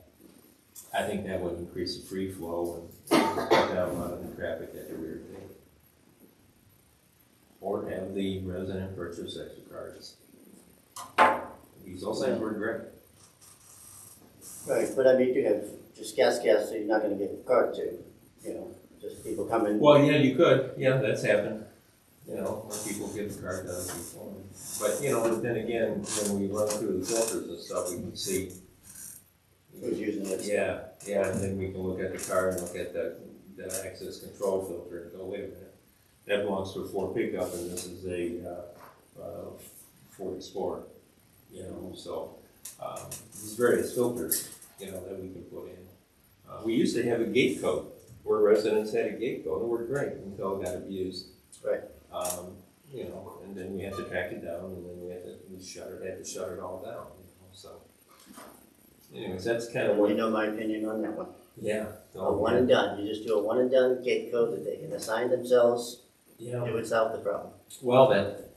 [SPEAKER 2] I think that would increase the free flow and cut down a lot of the traffic at the rear gate. Or have the resident purchase extra cards. These all things work great.
[SPEAKER 4] Right, but I mean, you have just gas, so you're not gonna give a card to, you know, just people coming.
[SPEAKER 2] Well, yeah, you could. Yeah, that's happened. You know, when people give the card to other people. But, you know, then again, when we run through the filters and stuff, we can see.
[SPEAKER 4] Who's using it.
[SPEAKER 2] Yeah, and then we can look at the card and look at the access control filter and go, wait a minute. That belongs to a Ford pickup and this is a Ford Explorer. You know, so there's various filters, you know, that we can put in. We used to have a gate code where residents had a gate code and it worked great until it got abused.
[SPEAKER 4] Right.
[SPEAKER 2] You know, and then we had to track it down and then we had to shut it all down, you know, so. Anyways, that's kind of what.
[SPEAKER 4] You know my opinion on that one.
[SPEAKER 2] Yeah.
[SPEAKER 4] A one and done, you just do a one and done gate code that they can assign themselves,
[SPEAKER 2] Yeah.
[SPEAKER 4] it would solve the problem.
[SPEAKER 2] Well, that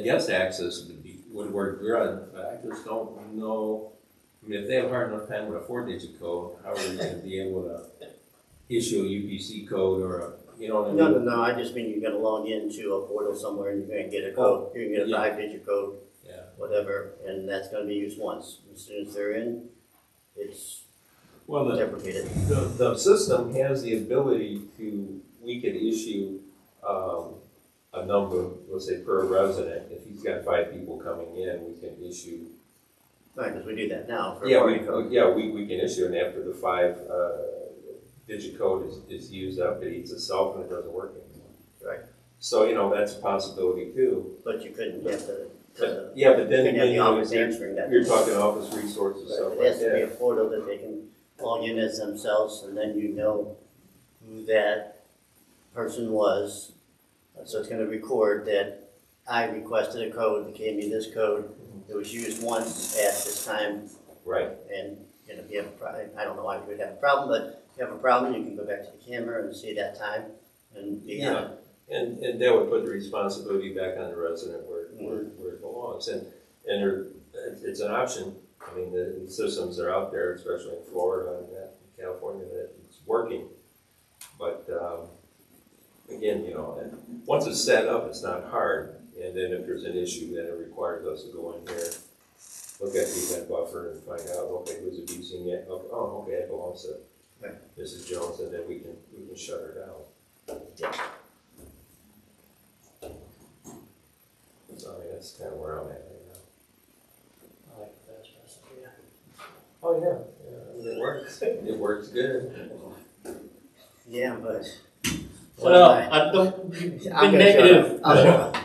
[SPEAKER 2] guest access would work good, but I just don't know. I mean, if they have a hard enough time with a 4-digit code, how are they gonna be able to issue a UPC code or a, you know what I mean?
[SPEAKER 4] No, I just mean you're gonna log into a portal somewhere and you're gonna get a code, you're gonna get a
[SPEAKER 2] Yeah.
[SPEAKER 4] 5-digit code,
[SPEAKER 2] Yeah.
[SPEAKER 4] whatever, and that's gonna be used once. As soon as they're in, it's
[SPEAKER 2] Well,
[SPEAKER 4] deprecated.
[SPEAKER 2] the system has the ability we could issue, a number, let's say per resident. If he's got 5 people coming in, we can issue.
[SPEAKER 4] Right, because we do that now for
[SPEAKER 2] Yeah,
[SPEAKER 4] party code.
[SPEAKER 2] we can issue, and after the 5-digit code is used up, it eats itself and it doesn't work anymore.
[SPEAKER 4] Right.
[SPEAKER 2] So, you know, that's a possibility too.
[SPEAKER 4] But you couldn't have the,
[SPEAKER 2] Yeah, but then,
[SPEAKER 4] couldn't have the
[SPEAKER 2] you know,
[SPEAKER 4] office answering that.
[SPEAKER 2] you're talking office resources, stuff
[SPEAKER 4] Right,
[SPEAKER 2] like
[SPEAKER 4] it has to be
[SPEAKER 2] that.
[SPEAKER 4] a portal that they can log in as themselves, and then you know who that person was. So it's gonna record that I requested a code, they gave me this code, it was used once at this time,
[SPEAKER 2] Right.
[SPEAKER 4] and, you know, if you have a problem, I don't know why you would have a problem, but if you have a problem, you can go back to the camera and see that time, and be on it.
[SPEAKER 2] And that would put the responsibility back on the resident where it belongs. And it's an option. I mean, the systems are out there, especially in Florida and California, that it's working. But again, you know, once it's set up, it's not hard. And then if there's an issue, then it requires us to go in here, look at the event buffer and find out, okay, who's abusing it? Oh, okay, it belongs to Mrs. Jones, and then we can shut her down. So I mean, that's kind of where I'm at right now.
[SPEAKER 3] I like the fast pass idea.
[SPEAKER 2] Oh, yeah, it works. It works good.
[SPEAKER 4] Yeah, but.
[SPEAKER 3] Well, I don't,
[SPEAKER 4] I'm
[SPEAKER 3] be
[SPEAKER 4] gonna shut
[SPEAKER 3] negative.
[SPEAKER 4] up. I'll shut up.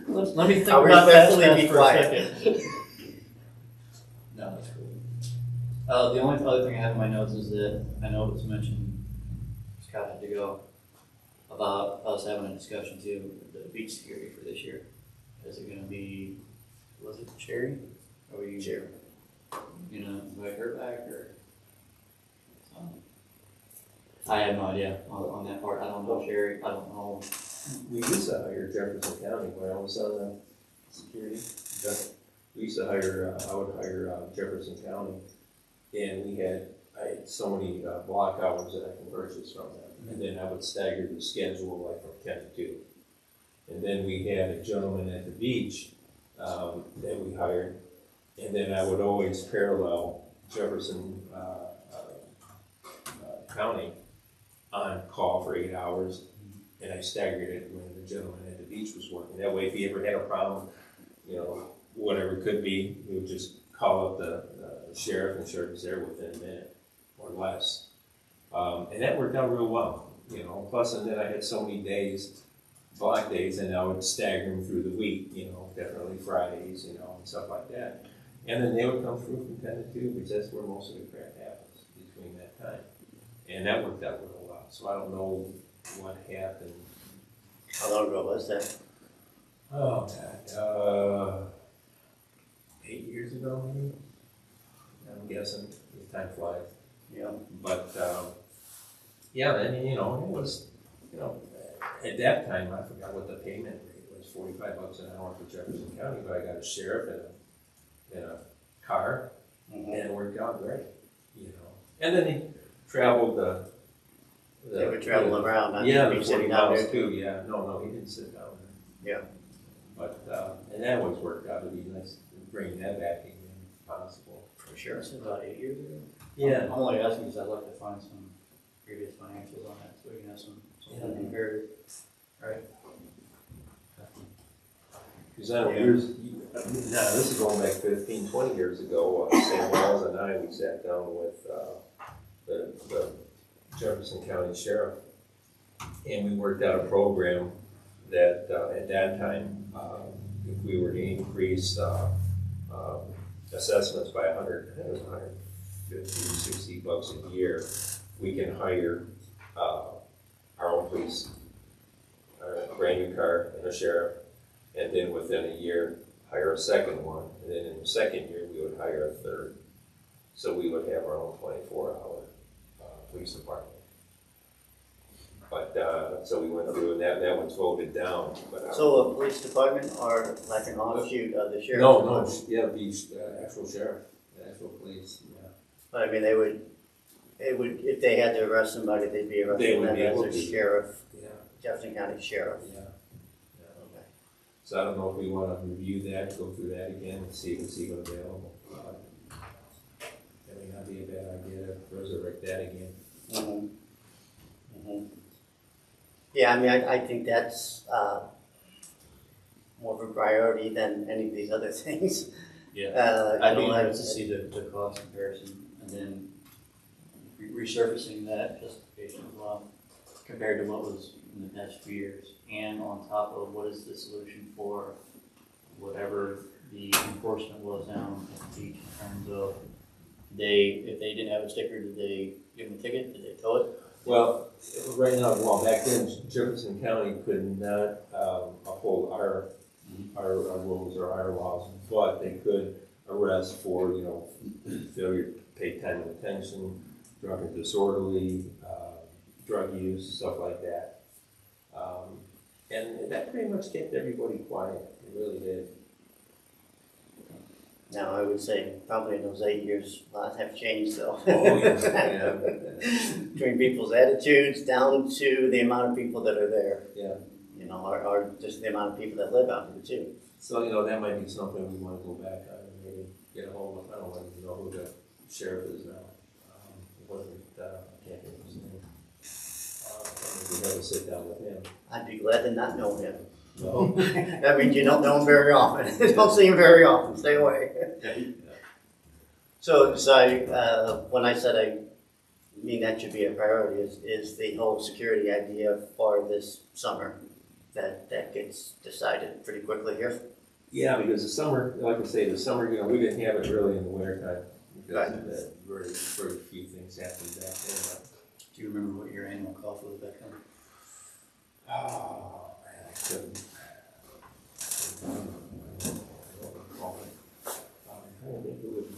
[SPEAKER 3] Let me think
[SPEAKER 4] I'll
[SPEAKER 3] about that
[SPEAKER 4] respectfully be
[SPEAKER 3] for a
[SPEAKER 4] quiet.
[SPEAKER 3] second. No, that's cool. The only other thing I have in my notes is that I know it was mentioned, Scott had to go, about us having a discussion too, the beach security for this year. Is it gonna be, was it Sherry? Or were you?
[SPEAKER 4] Sherry.
[SPEAKER 3] You know, invite her back or? I have no idea on that part. I don't know Sherry, I don't know.
[SPEAKER 2] We used to hire Jefferson County when I was on the security. We used to hire, I would hire Jefferson County, and I had so many block hours that I can purchase from them. And then I would stagger the schedule like from 10 to 2. And then we had a gentleman at the beach that we hired, and then I would always parallel Jefferson County on call for 8 hours, and I staggered it when the gentleman at the beach was working. That way, if he ever had a problem, you know, whatever it could be, we would just call up the sheriff, and the sheriff was there within a minute or less. And that worked out real well, you know. Plus, and then I had so many days, block days, and I would stagger them through the week, you know, definitely Fridays, you know, and stuff like that. And then they would come through from 10 to 2, because that's where most of the crap happens, between that time. And that worked out real well, so I don't know what happened.
[SPEAKER 4] How long ago was that?
[SPEAKER 2] Oh, God, 8 years ago, maybe? I'm guessing, time flies.
[SPEAKER 4] Yeah.
[SPEAKER 2] But, yeah, then, you know, it was, you know, at that time, I forgot what the payment rate was, $45 an hour for Jefferson County, but I got a sheriff in a car, and it worked out great, you know. And then he traveled
[SPEAKER 4] They would travel around, not
[SPEAKER 2] yeah,
[SPEAKER 4] be
[SPEAKER 2] the 40
[SPEAKER 4] sitting down
[SPEAKER 2] miles
[SPEAKER 4] there.
[SPEAKER 2] too, yeah, no, he didn't sit down there.
[SPEAKER 4] Yeah.
[SPEAKER 2] But, and that always worked out, it'd be nice to bring that back again, if possible.
[SPEAKER 4] For sure.
[SPEAKER 3] This is about 8 years ago.
[SPEAKER 2] Yeah.
[SPEAKER 3] I'm only asking because I'd like to find some previous financials on that, so we can have some comparative. Right.
[SPEAKER 2] Because I know years, now this is going back 15, 20 years ago, Sam Wells and I, we sat down with the Jefferson County Sheriff, and we worked out a program that at that time, if we were to increase assessments by 100, I think it was 150, 60 bucks a year, we can hire our own police, a brand new car and a sheriff, and then within a year, hire a second one, and then in the second year, we would hire a third. So we would have our own 24-hour police department. But, so we went through, and that was voted down, but.
[SPEAKER 4] So a police department or like an offshoot of the sheriff's
[SPEAKER 2] No,
[SPEAKER 4] department?
[SPEAKER 2] yeah, the actual sheriff, the actual police, yeah.
[SPEAKER 4] But I mean, it would, if they had to arrest somebody, they'd be
[SPEAKER 2] They
[SPEAKER 4] arresting
[SPEAKER 2] would
[SPEAKER 4] them
[SPEAKER 2] be able
[SPEAKER 4] as a
[SPEAKER 2] to.
[SPEAKER 4] sheriff,
[SPEAKER 2] Yeah,
[SPEAKER 4] Jefferson County Sheriff.
[SPEAKER 2] yeah. So I don't know if we want to review that, go through that again, and see what's even available. That may not be a bad idea to resurrect that again.
[SPEAKER 4] Mhm. Mhm. Yeah, I mean, I think that's, more of a priority than any of these other things.
[SPEAKER 3] Yeah.
[SPEAKER 4] You
[SPEAKER 3] I'd
[SPEAKER 4] know,
[SPEAKER 3] be
[SPEAKER 4] like-
[SPEAKER 3] interested to see the cost comparison and then resurfacing that justification as well, compared to what was in the past few years. And on top of what is the solution for whatever the enforcement was down at the beach in terms of if they didn't have a sticker, did they give them a ticket? Did they tow it?
[SPEAKER 2] Well, right now, well, back then Jefferson County could not uphold our rules or our laws, but they could arrest for, you know, failure to pay time and attention, drunk and disorderly, drug use, stuff like that. And that pretty much kept everybody quiet, it really did.
[SPEAKER 4] Now, I would say probably in those 8 years, a lot have changed though.
[SPEAKER 2] Oh, yes, yeah.
[SPEAKER 4] Between people's attitudes down to the amount of people that are there,
[SPEAKER 2] Yeah,
[SPEAKER 4] you know, or just the amount of people that live out there too.
[SPEAKER 2] so, you know, that might be something we wanna go back on and maybe get a hold of, I don't even know who the sheriff is now. It wasn't, I can't think of his name. We have to sit down with him.
[SPEAKER 4] I'd be glad to not know him.
[SPEAKER 2] No.
[SPEAKER 4] That means you don't know him very often. You don't see him very often, stay away. So when I said I mean that should be a priority is the whole security idea for this summer. That gets decided pretty quickly here.
[SPEAKER 2] Yeah, because the summer, like I say, the summer, you know, we didn't have it really in the winter time. Because
[SPEAKER 4] Right.
[SPEAKER 2] of that, very few things happened back then.
[SPEAKER 3] Do you remember what your annual cost was back then?
[SPEAKER 2] Oh, man, I couldn't. I think it would.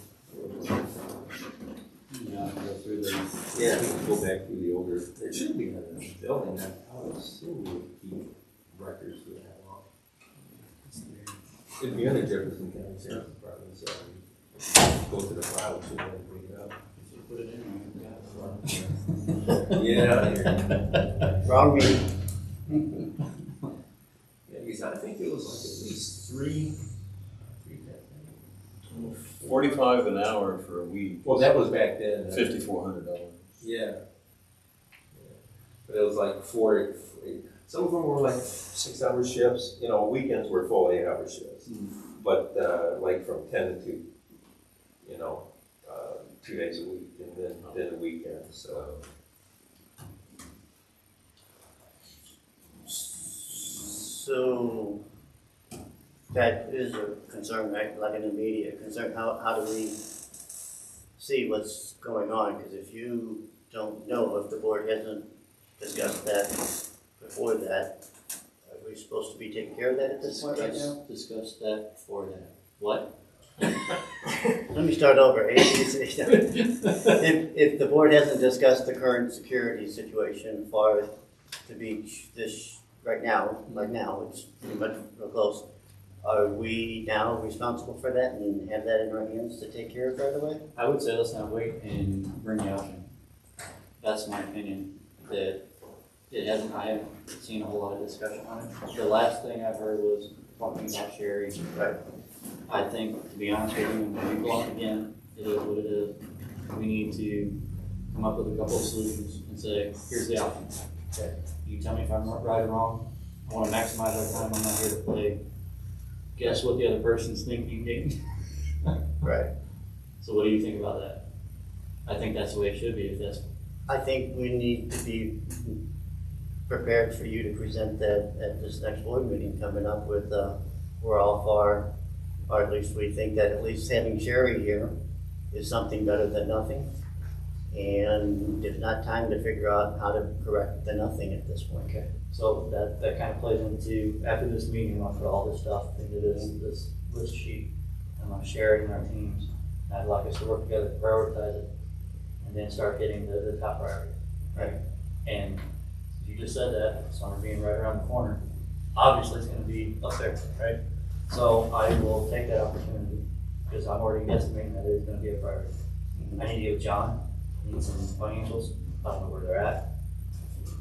[SPEAKER 3] Yeah, I can go through the.
[SPEAKER 2] Yeah, we can go back through the older, there should be a building that, I would assume we would keep records for that long. It'd be under Jefferson County Sheriff's Department, so we go to the file, so we can bring it up.
[SPEAKER 3] Put it in.
[SPEAKER 2] Yeah.
[SPEAKER 4] Wrong meeting.
[SPEAKER 2] Yeah, because I think it was like at least three.
[SPEAKER 5] 45 an hour for a week.
[SPEAKER 2] Well, that was back then.
[SPEAKER 5] $5,400.
[SPEAKER 2] Yeah. But it was like four, some of them were like 6-hour shifts, you know, weekends were full 8-hour shifts. But like from 10 to 2, you know, 2 days a week and then the weekend, so.
[SPEAKER 4] So that is a concern, right? Like an immediate concern. How do we see what's going on, because if you don't know, if the board hasn't discussed that before that, are we supposed to be taking care of that at this point right now?
[SPEAKER 3] Discuss that before that. What?
[SPEAKER 4] Let me start over. If the board hasn't discussed the current security situation for the beach right now, it's pretty much real close. Are we now responsible for that and have that in our hands to take care of right away?
[SPEAKER 3] I would say let's not wait and bring the option. That's my opinion, that I haven't seen a whole lot of discussion on it. The last thing I've heard was talking about Sherry.
[SPEAKER 4] Right.
[SPEAKER 3] I think, to be honest with you, when we go out again, it is what it is. We need to come up with a couple of solutions and say, here's the option. Okay. You tell me if I'm right or wrong. I want to maximize our time. I'm not here to play guess what the other person's thinking game.
[SPEAKER 4] Right.
[SPEAKER 3] So what do you think about that? I think that's the way it should be, if that's,
[SPEAKER 4] I think we need to be prepared for you to present that at this next board meeting coming up with, we're all for, or at least we think that at least having Sherry here is something better than nothing. And if not, time to figure out how to correct the nothing at this point.
[SPEAKER 3] okay. So that kind of plays into, after this meeting, I'll put all this stuff into this list sheet. I'm gonna share it in our teams. I'd like us to work together, prioritize it, and then start hitting the top priority.
[SPEAKER 4] Right.
[SPEAKER 3] And you just said that, summer being right around the corner, obviously it's gonna be up there, right? So I will take that opportunity, because I'm already guesstimating that it's gonna be a priority. I need to give John, I need some financials, I don't know where they're at.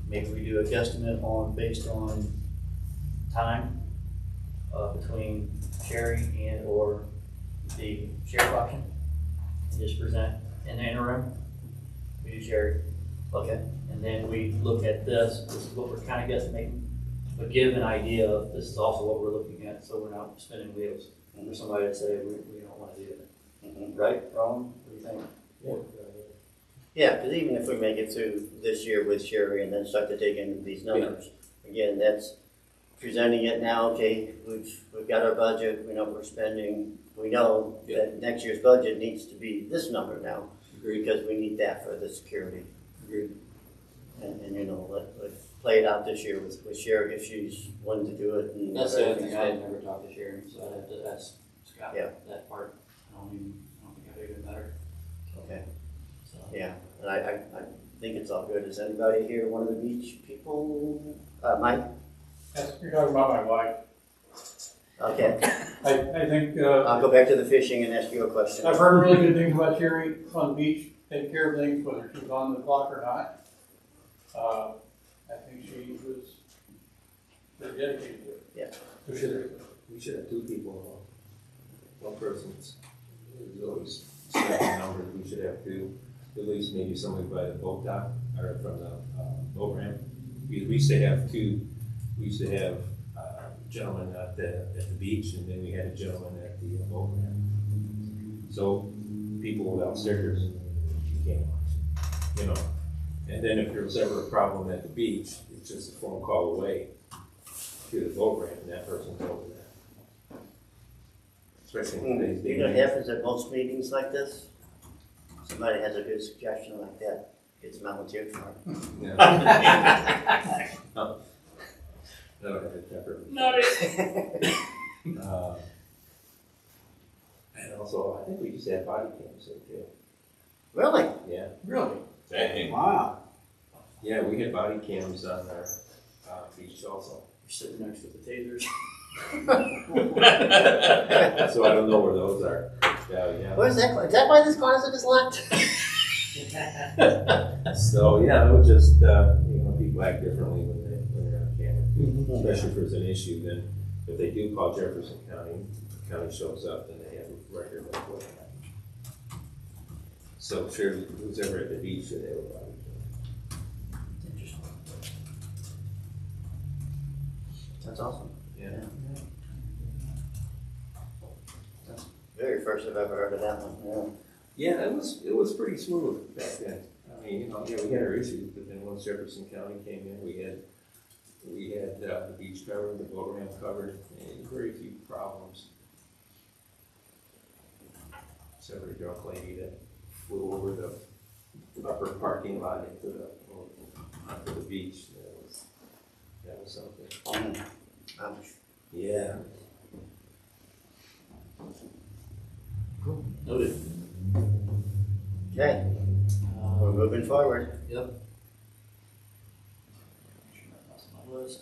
[SPEAKER 3] Maybe we do a guesstimate based on time, between Sherry and or the sheriff option, and just present in the interim. We do Sherry, okay, and then we look at this is what we're kind of guesstimating, but give an idea of this is also what we're looking at, so we're not spinning wheels for somebody to say we don't want to do it. Right, wrong, what do you think?
[SPEAKER 4] Yeah, because even if we make it through this year with Sherry and then start to dig into these numbers, again, that's presenting it now, okay, we've got our budget, we know what we're spending, we know that next year's budget needs to be this number now,
[SPEAKER 3] Agreed.
[SPEAKER 4] because we need that for the security.
[SPEAKER 3] Agreed.
[SPEAKER 4] And you know, let's play it out this year with Sherry if she's wanting to do it. And
[SPEAKER 3] That's the other
[SPEAKER 4] everything's
[SPEAKER 3] thing, I
[SPEAKER 4] good.
[SPEAKER 3] had never talked to Sherry, so I'd have to ask Scott
[SPEAKER 4] Yeah.
[SPEAKER 3] that part. I don't think I do it better,
[SPEAKER 4] Okay,
[SPEAKER 3] so.
[SPEAKER 4] yeah, and I think it's all good. Is anybody here one of the beach people? Mike?
[SPEAKER 7] Yes, you're talking about my wife.
[SPEAKER 4] Okay,
[SPEAKER 7] I think,
[SPEAKER 4] I'll go back to the fishing and ask you a question.
[SPEAKER 7] I've heard really good things about Sherry on the beach, take care of things, whether she's on the clock or not. I think she was very dedicated to it.
[SPEAKER 4] Yeah.
[SPEAKER 2] We should have two people involved. One person's, there's always certain numbers, we should have two, at least maybe somebody by the boat dock, or from the boat ramp. Because we used to have gentlemen at the beach, and then we had a gentleman at the boat ramp. So people without stickers, you can't watch, you know. And then if there was ever a problem at the beach, it's just a phone call away to the boat ramp, and that person's over there. Especially in today's day
[SPEAKER 4] You know
[SPEAKER 2] and
[SPEAKER 4] what
[SPEAKER 2] age.
[SPEAKER 4] happens at most meetings like this? Somebody has a good suggestion like that, gets volunteered for it.
[SPEAKER 2] Yeah. No. I don't have a temper. And also, I think we used to have body cams there too.
[SPEAKER 4] Really?
[SPEAKER 2] Yeah.
[SPEAKER 7] Really?
[SPEAKER 5] Dang.
[SPEAKER 4] Wow.
[SPEAKER 2] Yeah, we had body cams on our beach also.
[SPEAKER 3] You're sitting next to the tasers.
[SPEAKER 2] So I don't know where those are. Yeah.
[SPEAKER 4] Where's that? Is that why this closet is locked?
[SPEAKER 2] So yeah, it would just people act differently when they're on camera, too. Especially if there's an issue. Then if they do call Jefferson County, the county shows up, then they have a record of what happened. So sure, who's ever at the beach should have a body cam.
[SPEAKER 4] Interesting. That's awesome.
[SPEAKER 2] Yeah.
[SPEAKER 4] That's the very first I've ever heard of that one.
[SPEAKER 2] Yeah, it was pretty smooth back then. I mean, we had our issues, but then once Jefferson County came in, we had the beach covered, the boat ramp covered, and very few problems. Except for a drunk lady that flew over the upper parking lot into onto the beach. That was something.
[SPEAKER 4] Ouch.
[SPEAKER 2] Yeah.
[SPEAKER 3] Noted.
[SPEAKER 4] Okay, we're moving forward.
[SPEAKER 3] Yep. That's my list.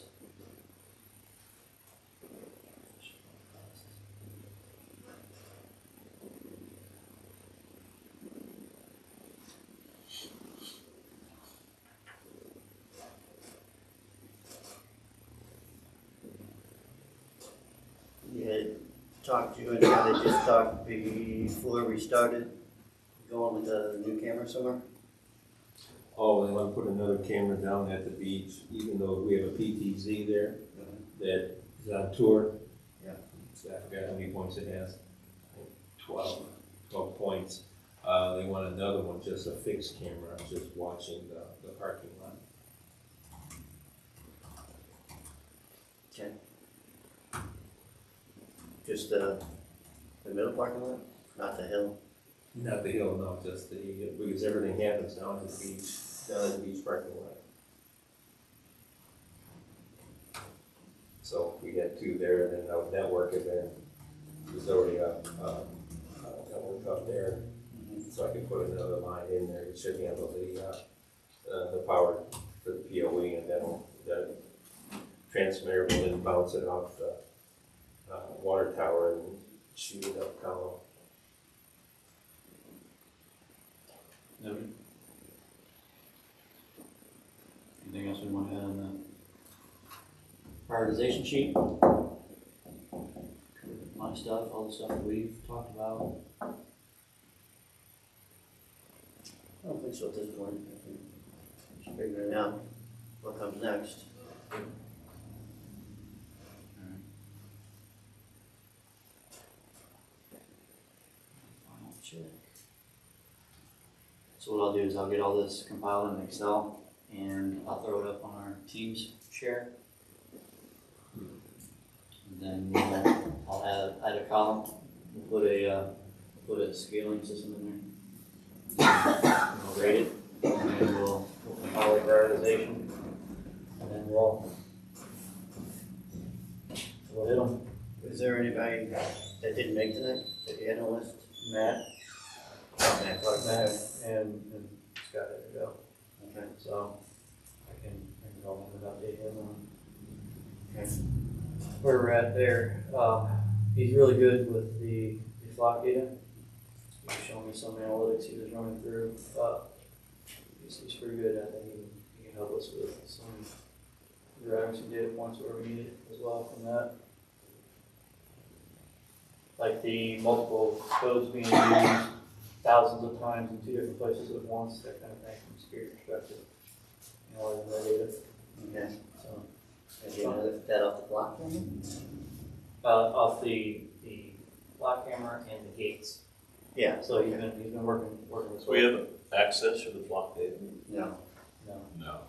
[SPEAKER 4] We had talked to you and kind of just talked before we started going with the new camera somewhere.
[SPEAKER 2] Oh, they want to put another camera down at the beach, even though we have a PTZ there that is on tour.
[SPEAKER 4] Yeah.
[SPEAKER 2] So I forgot how many points it has. I think 12 points. They want another one, just a fixed camera, just watching the parking lot.
[SPEAKER 4] Okay. Just the middle parking lot, not the hill.
[SPEAKER 2] Not the hill, no, just because everything happens down at the beach, down at the beach parking lot. So we had two there, and then the network event was already up, network up there. So I could put another line in there, it should handle the power for the POE, and that transmitter will then bounce it off the water tower and shoot it up column.
[SPEAKER 3] Noted. Anything else we want to add on the prioritization sheet? Covered my stuff, all the stuff that we've talked about.
[SPEAKER 4] I don't think so at this point. I think just figuring out what comes next.
[SPEAKER 3] Final check. So what I'll do is I'll get all this compiled in Excel and I'll throw it up on our Teams share. And then I'll add a column, we'll put a scaling system in there. And we'll rate it, and then we'll compile a prioritization, and then we'll hit them.
[SPEAKER 4] Is there anybody that didn't make tonight that you had on the list?
[SPEAKER 3] Matt,
[SPEAKER 4] Matt Clark.
[SPEAKER 3] Matt, and Scott had to go.
[SPEAKER 4] Okay.
[SPEAKER 3] So I can call him and update him on
[SPEAKER 4] Okay.
[SPEAKER 3] where we're at there. He's really good with the flock data. He's showing me some analytics he was running through. He's pretty good. I think he can help us with some grabbing some data points where we need it as well from that. Like the multiple codes being used thousands of times in 2 different places at once, that kind of thing from a security perspective. Analyzing that data.
[SPEAKER 4] Okay.
[SPEAKER 3] So,
[SPEAKER 4] Have you know that off the block?
[SPEAKER 3] off the block camera and the gates.
[SPEAKER 4] Yeah.
[SPEAKER 3] So he's been working with.
[SPEAKER 5] We have access to the flock data?
[SPEAKER 4] No,
[SPEAKER 3] No.
[SPEAKER 5] No.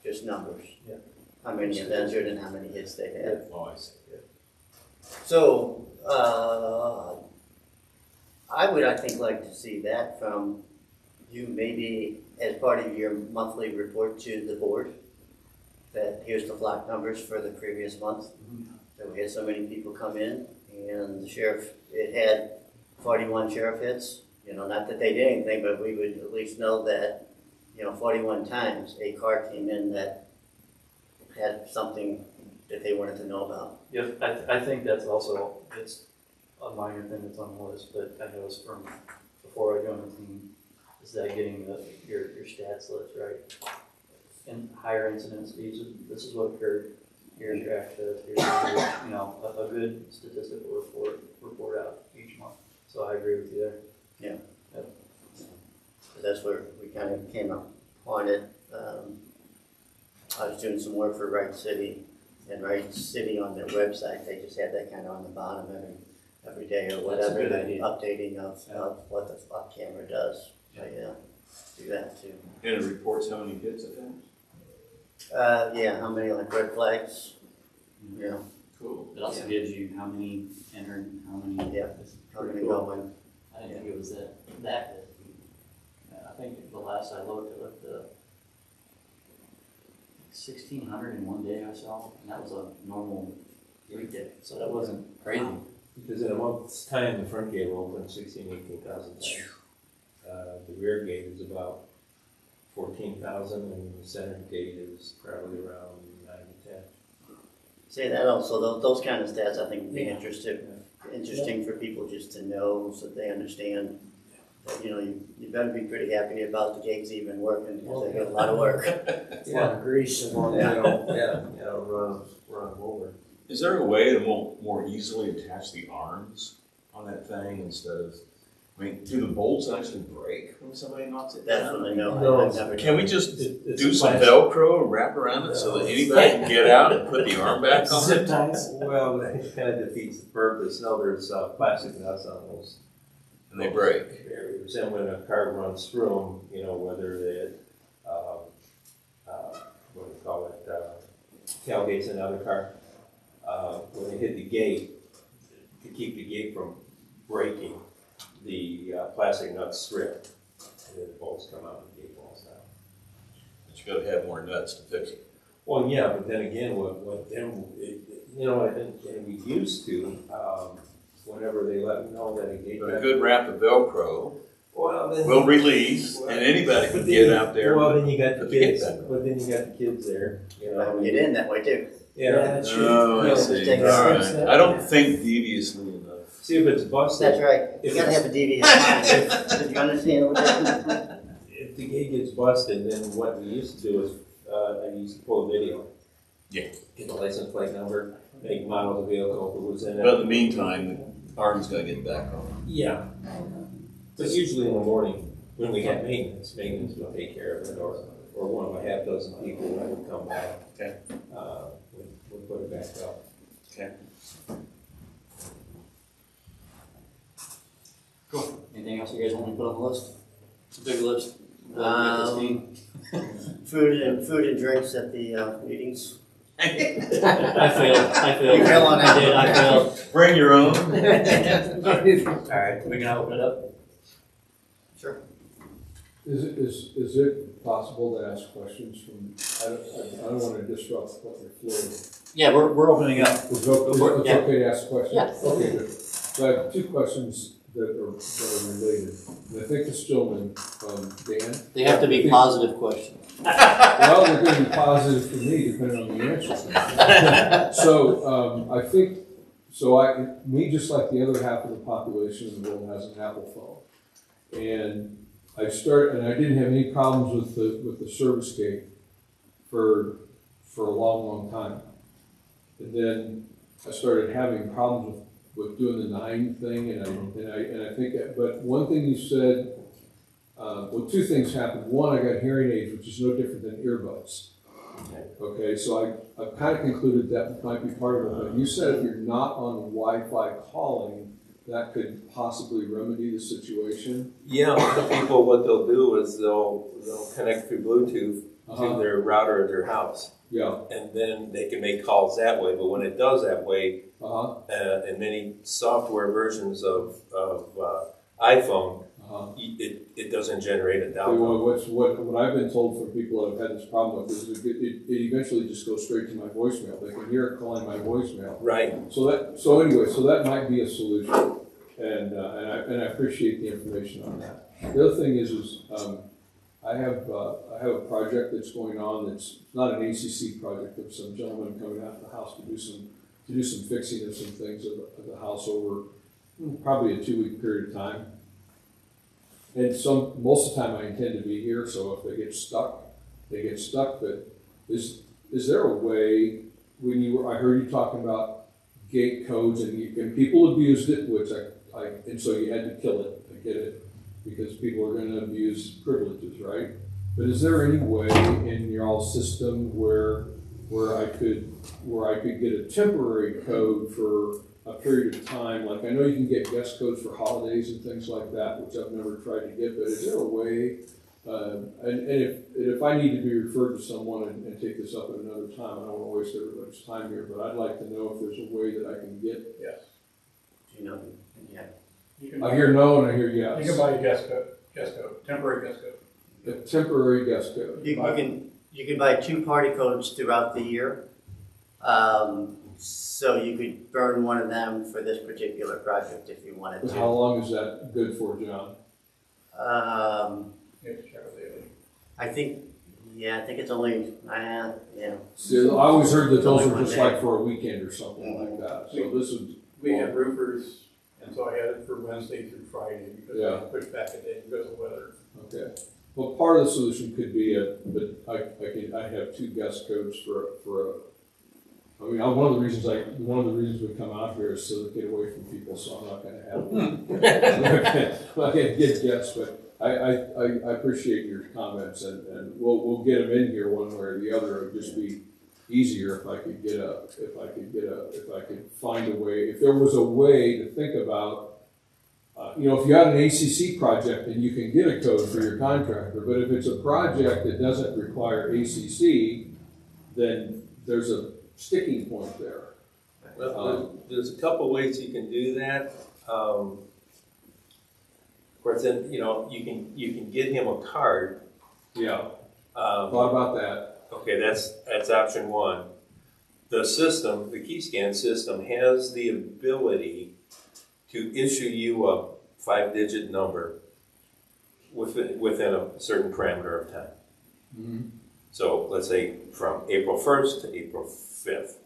[SPEAKER 4] just numbers.
[SPEAKER 3] Yeah.
[SPEAKER 4] How many have entered and how many hits they had.
[SPEAKER 5] Oh, I see.
[SPEAKER 4] So, I think, like to see that from you, maybe as part of your monthly report to the board, that here's the flock numbers for the previous month. That we had so many people come in, and the sheriff, it had 41 sheriff hits. You know, not that they did anything, but we would at least know that, 41 times a car came in that had something that they wanted to know about.
[SPEAKER 3] Yep, I think that's also, it's a minor thing that's on the list, but I know it's from before I joined the team, is that getting your stats list right. And higher incidence, this is what occurred, here's your access, here's your, a good statistical report out each month. So I agree with you there.
[SPEAKER 4] Yeah.
[SPEAKER 3] Yep.
[SPEAKER 4] So that's where we kind of came up on it. I was doing some work for Wright City, and Wright City on their website, they just had that kind of on the bottom every day or whatever.
[SPEAKER 3] That's a good
[SPEAKER 4] the
[SPEAKER 3] idea.
[SPEAKER 4] Updating of what the flock camera does. So, yeah, do that too.
[SPEAKER 5] And it reports how many hits it has?
[SPEAKER 4] Yeah, how many like red flags? Yeah,
[SPEAKER 5] Cool.
[SPEAKER 3] It also gives you how many entered, how many.
[SPEAKER 4] Yeah.
[SPEAKER 3] It's
[SPEAKER 4] how
[SPEAKER 3] pretty
[SPEAKER 4] many
[SPEAKER 3] cool.
[SPEAKER 4] going?
[SPEAKER 3] I didn't think it was that good. I think the last I looked, it looked 1,600 in one day I saw, and that was a normal weekday, so that wasn't crazy.
[SPEAKER 2] Because in a month's time, the front gate will open 18,000 times. The rear gate is about 14,000, and the center gate is probably around 9 to 10.
[SPEAKER 4] Say that also, those kind of stats I think would be interesting for people just to know so that they understand that, you better be pretty happy about the gates even working because they get a lot of work.
[SPEAKER 6] It's a lot of grease and all
[SPEAKER 2] Yeah,
[SPEAKER 6] that.
[SPEAKER 2] run them over.
[SPEAKER 5] Is there a way to more easily attach the arms on that thing instead of, do the bolts actually break when somebody knocks it down?
[SPEAKER 4] Definitely no.
[SPEAKER 2] No.
[SPEAKER 4] I've never
[SPEAKER 5] Can we just
[SPEAKER 2] It's
[SPEAKER 5] do some
[SPEAKER 2] plastic.
[SPEAKER 5] Velcro and wrap around it so that anybody can get out and put the arm back on?
[SPEAKER 6] Zip ties.
[SPEAKER 2] Well, it kind of defeats the purpose. No, there's plastic nuts on those
[SPEAKER 5] And they break.
[SPEAKER 2] barriers. And when a car runs through them, whether it, what do you call it, tailgates another car, when they hit the gate, to keep the gate from breaking, the plastic nuts strip, and then the bolts come out and the gate falls down.
[SPEAKER 5] But you gotta have more nuts to fix it.
[SPEAKER 2] Well, yeah, but then again, I think we used to, whenever they let me know that a gate.
[SPEAKER 5] But a good wrap of Velcro
[SPEAKER 2] Well, then.
[SPEAKER 5] will release and anybody can get out there.
[SPEAKER 2] Well, then you got the
[SPEAKER 5] put the gate
[SPEAKER 2] kids,
[SPEAKER 5] back on.
[SPEAKER 2] but then you got the kids there,
[SPEAKER 4] Get in that way too.
[SPEAKER 2] Yeah.
[SPEAKER 6] that's true.
[SPEAKER 5] Oh, I
[SPEAKER 6] Yeah,
[SPEAKER 5] see.
[SPEAKER 4] take
[SPEAKER 5] All
[SPEAKER 6] steps.
[SPEAKER 5] right. I don't think deviously enough.
[SPEAKER 2] See if it's busted.
[SPEAKER 4] That's right. You
[SPEAKER 2] If
[SPEAKER 4] gotta
[SPEAKER 2] it's-
[SPEAKER 4] have a devious mind. Did you understand what that is?
[SPEAKER 2] If the gate gets busted, then what we used to do is, I used to pull a video.
[SPEAKER 5] Yeah.
[SPEAKER 2] Get the license plate number, make model of the vehicle, if it was in it.
[SPEAKER 5] But in the meantime, the arm's gotta get back on.
[SPEAKER 2] Yeah. But usually in the morning, when we had maintenance will take care of it, or one of my half dozen people would come back.
[SPEAKER 5] Okay.
[SPEAKER 2] Would put it back up.
[SPEAKER 5] Okay.
[SPEAKER 3] Cool. Anything else you guys want me to put on the list? Big list.
[SPEAKER 4] Food and drinks at the meetings.
[SPEAKER 3] I failed.
[SPEAKER 4] You fell on that.
[SPEAKER 3] I did, I failed.
[SPEAKER 5] Bring your own.
[SPEAKER 3] All right, we can now open it up.
[SPEAKER 4] Sure.
[SPEAKER 8] Is it possible to ask questions from, I don't want to disrupt what your flow.
[SPEAKER 3] Yeah, we're opening up.
[SPEAKER 8] It's
[SPEAKER 3] Yeah.
[SPEAKER 8] okay to ask questions?
[SPEAKER 3] Yeah.
[SPEAKER 8] Okay, good. So I have two questions that are related. And I think this gentleman, Dan.
[SPEAKER 3] They have to be positive questions.
[SPEAKER 8] Well, they're going to be positive for me, depending on the answer. So, I think, me, just like the other half of the population in the world, has an Apple phone. And I didn't have any problems with the service gate for a long time. And then I started having problems with doing the 9 thing, and I think, but one thing you said, two things happened. One, I got hearing aids, which is no different than earbuds. Okay, so I've kind of concluded that might be part of it, but you said if you're not on Wi-Fi calling, that could possibly remedy the situation.
[SPEAKER 2] Yeah, a lot of people, what they'll do is they'll connect through Bluetooth to their router at their house.
[SPEAKER 8] Yeah,
[SPEAKER 2] And then they can make calls that way, but when it does that way, in many software versions of iPhone, it doesn't generate a download.
[SPEAKER 8] What I've been told from people that have had this problem with is it eventually just goes straight to my voicemail. They can hear it calling my voicemail.
[SPEAKER 2] Right.
[SPEAKER 8] So that might be a solution, and I appreciate the information on that. The other thing is I have a project that's going on that's not an ACC project. There's some gentleman coming out to the house to do some fixing of some things of the house over probably a 2-week period of time. And most of the time I intend to be here, so if they get stuck, they get stuck. But is there a way, I heard you talking about gate codes and people abused it, which and so you had to kill it. I get it, because people are going to abuse privileges, right? But is there any way in your all system where I could get a temporary code for a period of time? Like I know you can get guest codes for holidays and things like that, which I've never tried to get. But is there a way? And if I need to be referred to someone and take this up at another time, I don't want to waste everybody's time here. But I'd like to know if there's a way that I can get.
[SPEAKER 7] Yes.
[SPEAKER 4] Yeah.
[SPEAKER 7] You can,
[SPEAKER 8] I hear no and I hear yes.
[SPEAKER 7] you can buy a guest code, temporary guest code.
[SPEAKER 8] A temporary guest code.
[SPEAKER 4] You can buy 2 party codes throughout the year. So you could burn one of them for this particular project if you wanted
[SPEAKER 8] How
[SPEAKER 4] to.
[SPEAKER 8] long is that good for, John?
[SPEAKER 7] You have to check with Haley.
[SPEAKER 4] I think it's only, yeah.
[SPEAKER 8] See, I always heard that those
[SPEAKER 4] Only
[SPEAKER 8] were just
[SPEAKER 4] one day.
[SPEAKER 8] like for a weekend or something like that, so this is.
[SPEAKER 7] We had roofers, and so I had it for Wednesday through Friday because
[SPEAKER 8] Yeah.
[SPEAKER 7] I pushed back a day because of weather.
[SPEAKER 8] Okay, well, part of the solution could be but I have 2 guest codes for a, I mean, one of the reasons we come out here is so to get away from people, so I'm not gonna have. I can't get guests, but I appreciate your comments and we'll get them in here one way or the other. It'd just be easier if I could find a way, if there was a way to think about, if you had an ACC project, then you can get a code for your contractor, but if it's a project that doesn't require ACC, then there's a sticking point there.
[SPEAKER 2] Well, there's a couple ways you can do that. Of course, then, you can get him a card.
[SPEAKER 8] Yeah, thought about that.
[SPEAKER 2] Okay, that's option one. The system, the KeyScan system, has the ability to issue you a 5-digit number within a certain parameter of time.
[SPEAKER 8] Mm-hmm.
[SPEAKER 2] So let's say from April 1st to April 5th,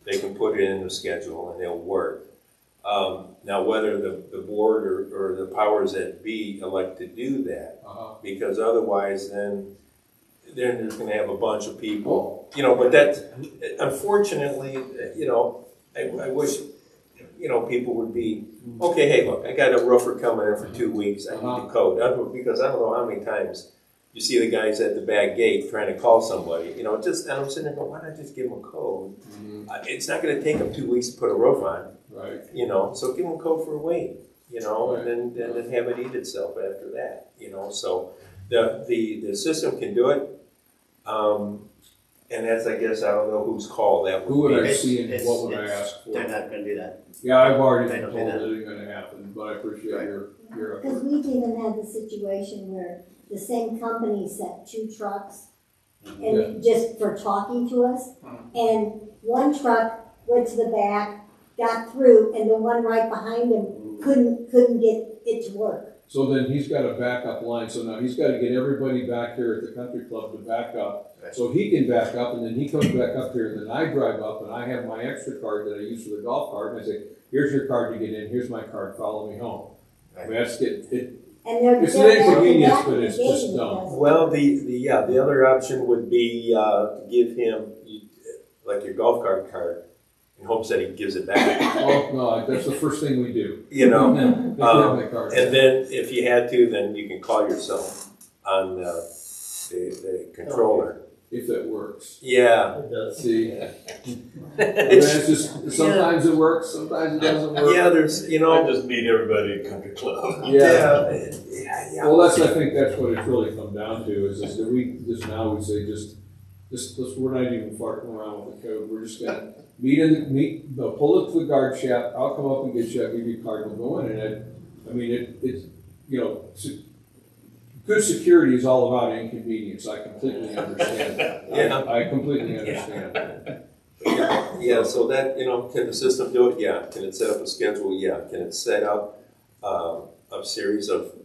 [SPEAKER 2] they can put it in the schedule and it'll work. Now, whether the board or the powers that be elect to do that, because otherwise then there's going to have a bunch of people, but that's, unfortunately, I wish, people would be, okay, hey, look, I got a roofer coming in for 2 weeks, I need the code, because I don't know how many times you see the guys at the back gate trying to call somebody, and I'm sitting there going, why not just give them a code? It's not going to take them 2 weeks to put a roof on,
[SPEAKER 8] Right.
[SPEAKER 2] so give them a code for a wait, and then have it eat itself after that, so the system can do it. And that's, I guess, I don't know whose call that
[SPEAKER 8] Who
[SPEAKER 2] would
[SPEAKER 8] would
[SPEAKER 2] be.
[SPEAKER 8] I see and what would I ask for?
[SPEAKER 4] They're not gonna do that.
[SPEAKER 8] Yeah, I've already
[SPEAKER 4] They
[SPEAKER 8] been
[SPEAKER 4] don't
[SPEAKER 8] told
[SPEAKER 4] do
[SPEAKER 8] that
[SPEAKER 4] that.
[SPEAKER 8] it ain't gonna happen, but I appreciate
[SPEAKER 4] Right.
[SPEAKER 8] your
[SPEAKER 9] Because
[SPEAKER 8] effort.
[SPEAKER 9] we've even had the situation where the same company sent 2 trucks and just for talking to us. And one truck went to the back, got through, and the one right behind him couldn't get it to work.
[SPEAKER 8] So then he's got a backup line, so now he's gotta get everybody back here at the country club to back up. So he can back up, and then he comes back up here, and then I drive up, and I have my extra card that I use for the golf cart, and I say, here's your card to get in, here's my card, follow me home. I mean, it's
[SPEAKER 9] And
[SPEAKER 8] It's
[SPEAKER 9] they're
[SPEAKER 8] an inconvenience,
[SPEAKER 9] back
[SPEAKER 8] but
[SPEAKER 9] in the
[SPEAKER 8] it's just
[SPEAKER 9] game
[SPEAKER 8] dumb.
[SPEAKER 9] because-
[SPEAKER 2] Well, the other option would be to give him, like your golf cart card, in hopes that he gives it back.
[SPEAKER 8] oh, no, that's the first thing we do.
[SPEAKER 2] They have
[SPEAKER 8] my card.
[SPEAKER 2] And then if you had to, then you can call yourself on the controller.
[SPEAKER 8] If that works.
[SPEAKER 2] Yeah.
[SPEAKER 3] It does.
[SPEAKER 8] See? It's just, sometimes it works, sometimes it doesn't work.
[SPEAKER 2] Yeah, there's,
[SPEAKER 5] I just need everybody at country club.
[SPEAKER 2] yeah.
[SPEAKER 8] Well, I think that's what it's really come down to, is that we say, we're not even farting around with the code, we're just gonna pull up to the guard shaft, I'll come up and get you, I'll give you a card, we'll go in, and it's, good security is all about inconvenience, I completely understand that.
[SPEAKER 2] Yeah.
[SPEAKER 8] I completely understand that.
[SPEAKER 2] Yeah, so that, can the system do it? Yeah. Can it set up a schedule? Yeah. Can it set up a series of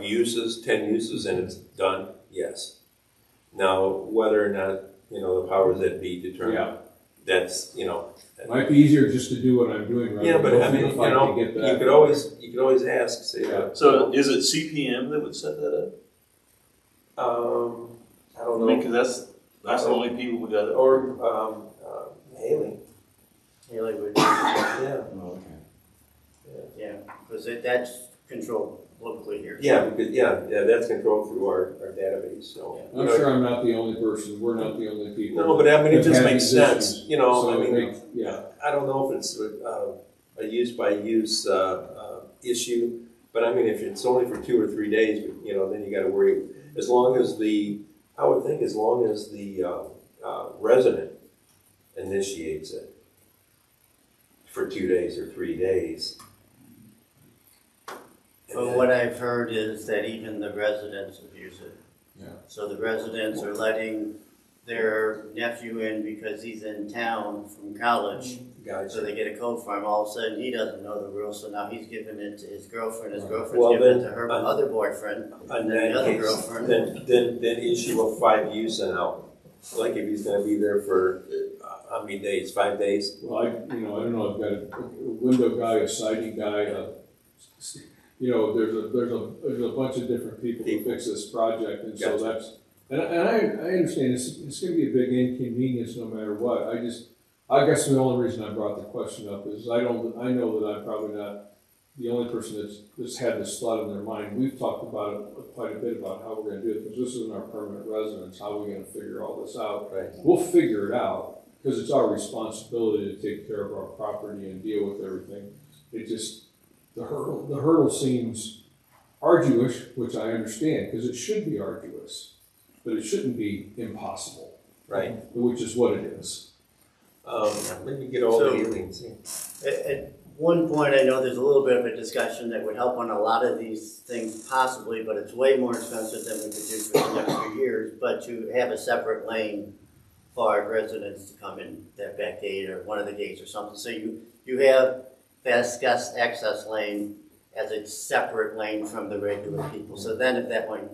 [SPEAKER 2] uses, 10 uses, and it's done? Yes. Now, whether or not, the powers that be determine,
[SPEAKER 8] Yeah.
[SPEAKER 2] that's,
[SPEAKER 8] Might be easier just to do what I'm doing right now.
[SPEAKER 2] yeah, but I mean,
[SPEAKER 8] If I can get that.
[SPEAKER 2] you could always ask, say,
[SPEAKER 8] Yeah.
[SPEAKER 5] So is it CPM that would set that
[SPEAKER 2] I don't
[SPEAKER 5] up?
[SPEAKER 2] know.
[SPEAKER 5] Because that's the only people who got it.
[SPEAKER 2] Or Haley.
[SPEAKER 4] Haley would,
[SPEAKER 2] Yeah.
[SPEAKER 5] Oh, okay.
[SPEAKER 4] yeah, because that's controlled locally here.
[SPEAKER 2] Yeah, because, that's controlled through our database, so.
[SPEAKER 8] I'm sure I'm not the only person, we're not the only people.
[SPEAKER 2] No, but I mean, it just
[SPEAKER 8] that have
[SPEAKER 2] makes
[SPEAKER 8] these
[SPEAKER 2] sense,
[SPEAKER 8] issues.
[SPEAKER 2] So,
[SPEAKER 8] So it makes, yeah.
[SPEAKER 2] I don't know if it's a use-by-use issue, but I mean, if it's only for 2 or 3 days, then you gotta worry. As long as the resident initiates it for 2 days or 3 days.
[SPEAKER 4] But what I've heard is that even the residents abuse it.
[SPEAKER 8] Yeah.
[SPEAKER 4] So the residents are letting their nephew in because he's in town from college. So
[SPEAKER 2] Gotcha.
[SPEAKER 4] they get a code for him, all of a sudden he doesn't know the rules, so now he's giving it to his girlfriend, his
[SPEAKER 8] Right.
[SPEAKER 4] girlfriend's
[SPEAKER 2] Well,
[SPEAKER 4] giving it
[SPEAKER 2] then,
[SPEAKER 4] to her other boyfriend,
[SPEAKER 2] In
[SPEAKER 4] and then
[SPEAKER 2] that
[SPEAKER 4] the other
[SPEAKER 2] case,
[SPEAKER 4] girlfriend.
[SPEAKER 2] then issue a 5 use and out. Like if he's gonna be there for, how many days, 5 days?
[SPEAKER 8] Well, I don't know, I've got a window guy, a siding guy, there's a bunch of different people who fix this project, and so
[SPEAKER 2] Gotcha.
[SPEAKER 8] that's, and I understand it's gonna be a big inconvenience no matter what. I guess the only reason I brought the question up is I know that I'm probably not the only person that's had this thought in their mind. We've talked about it quite a bit about how we're gonna do it, because this isn't our permanent residence, how are we gonna figure all this out?
[SPEAKER 2] Right.
[SPEAKER 8] We'll figure it out, because it's our responsibility to take care of our property and deal with everything. It just, the hurdle seems arduous, which I understand, because it should be arduous, but it shouldn't be impossible,
[SPEAKER 2] Right.
[SPEAKER 8] which is what it is.
[SPEAKER 2] Let me get all the
[SPEAKER 4] So-
[SPEAKER 2] aliens.
[SPEAKER 4] At one point, I know there's a little bit of a discussion that would help on a lot of these things possibly, but it's way more expensive than we could do for the next few years, but to have a separate lane for our residents to come in that back gate or one of the gates or something. So you have fast guest access lane as a separate lane from the regular people. So then if that one,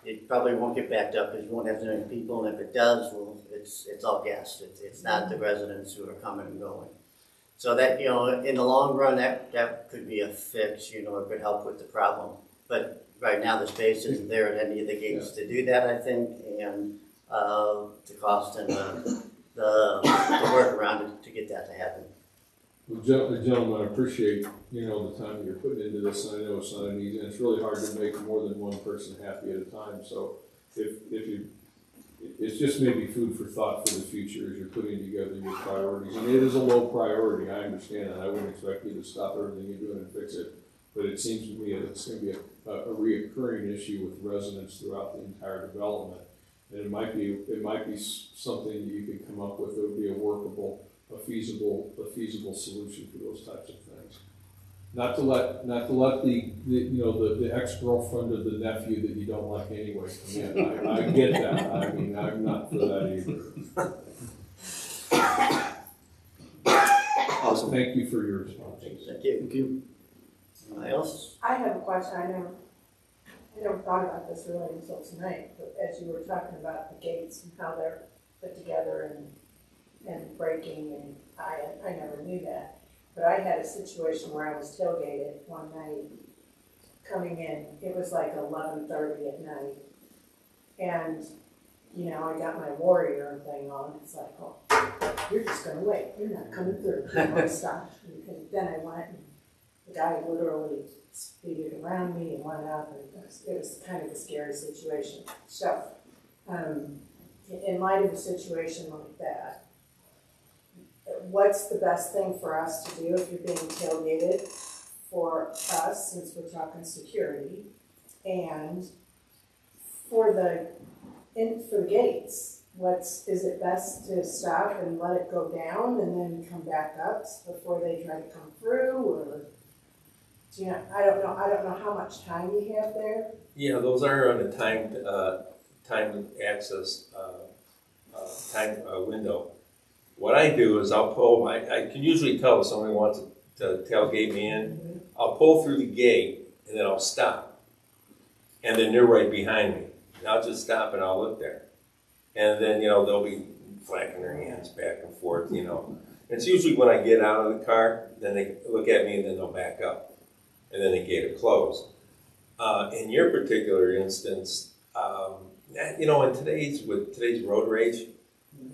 [SPEAKER 4] it probably won't get backed up because you won't have so many people, and if it does, well, it's all guests. It's not the residents who are coming and going. So that, in the long run, that could be a fix, it could help with the problem. But right now, the space isn't there at any of the gates to do that, I think, and the cost and the work around it to get that to happen.
[SPEAKER 8] Well, gentlemen, I appreciate, the time that you're putting into this, and I know it's not an easy, and it's really hard to make more than one person happy at a time, so it's just maybe food for thought for the future as you're putting together your priorities. And it is a low priority, I understand that, I wouldn't expect you to stop everything you're doing and fix it, but it seems to me that it's gonna be a reoccurring issue with residents throughout the entire development. And it might be something that you could come up with that would be a feasible solution for those types of things. Not to let the ex-girlfriend of the nephew that you don't like anyway come in. I get that. I mean, I'm not for that either.
[SPEAKER 2] Awesome.
[SPEAKER 8] Thank you for your response.
[SPEAKER 4] Thank you. Thank you. Anybody else?
[SPEAKER 10] I have a question. I never thought about this really until tonight, but as you were talking about the gates and how they're put together and breaking, and I never knew that. But I had a situation where I was tailgated one night coming in. It was like 11:30 at night. And, I got my warrior thing on. It's like, oh, you're just gonna wait. You're not coming through. You're gonna stop. And then I went, and the guy literally speeded around me and went up, and it was kind of a scary situation. So, in light of a situation like that, what's the best thing for us to do if you're being tailgated for us, since we're talking security, and for the gates? Is it best to stop and let it go down and then come back up before they try to come through, or I don't know how much time you have there.
[SPEAKER 2] Yeah, those are on a timed access window. What I do is I'll pull I can usually tell if somebody wants to tailgate me in. I'll pull through the gate and then I'll stop. And then they're right behind me. And I'll just stop and I'll look there. And then, they'll be flapping their hands back and forth, It's usually when I get out of the car, then they look at me and then they'll back up. And then the gate will close. In your particular instance, in today's road rage,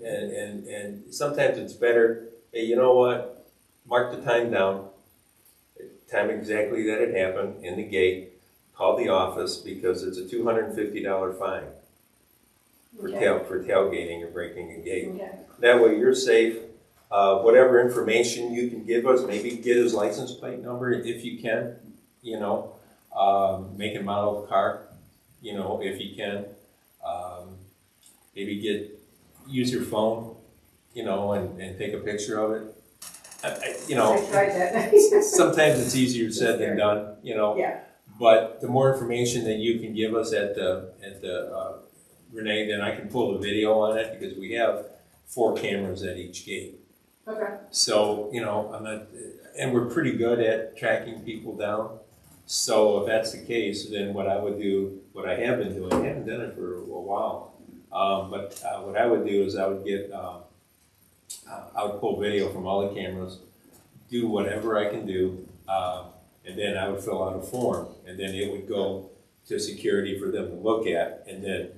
[SPEAKER 2] and sometimes it's better, hey, you know what, mark the time down, time exactly that it happened in the gate, call the office, because it's a $250 fine for tailgating or breaking a gate.
[SPEAKER 10] Okay.
[SPEAKER 2] That way you're safe. Whatever information you can give us, maybe get his license plate number if you can, make and model of the car, if you can. Maybe use your phone, and take a picture of it.
[SPEAKER 10] I tried that.
[SPEAKER 2] Sometimes it's easier said than done,
[SPEAKER 10] Yeah.
[SPEAKER 2] But the more information that you can give us Renee, then I can pull the video on it because we have 4 cameras at each gate.
[SPEAKER 10] Okay.
[SPEAKER 2] So, you know, and we're pretty good at tracking people down. So if that's the case, then what I would do, what I have been doing, I haven't done it for a while, but what I would do is I would pull video from all the cameras, do whatever I can do, and then I would fill out a form, and then it would go to security for them to look at, and then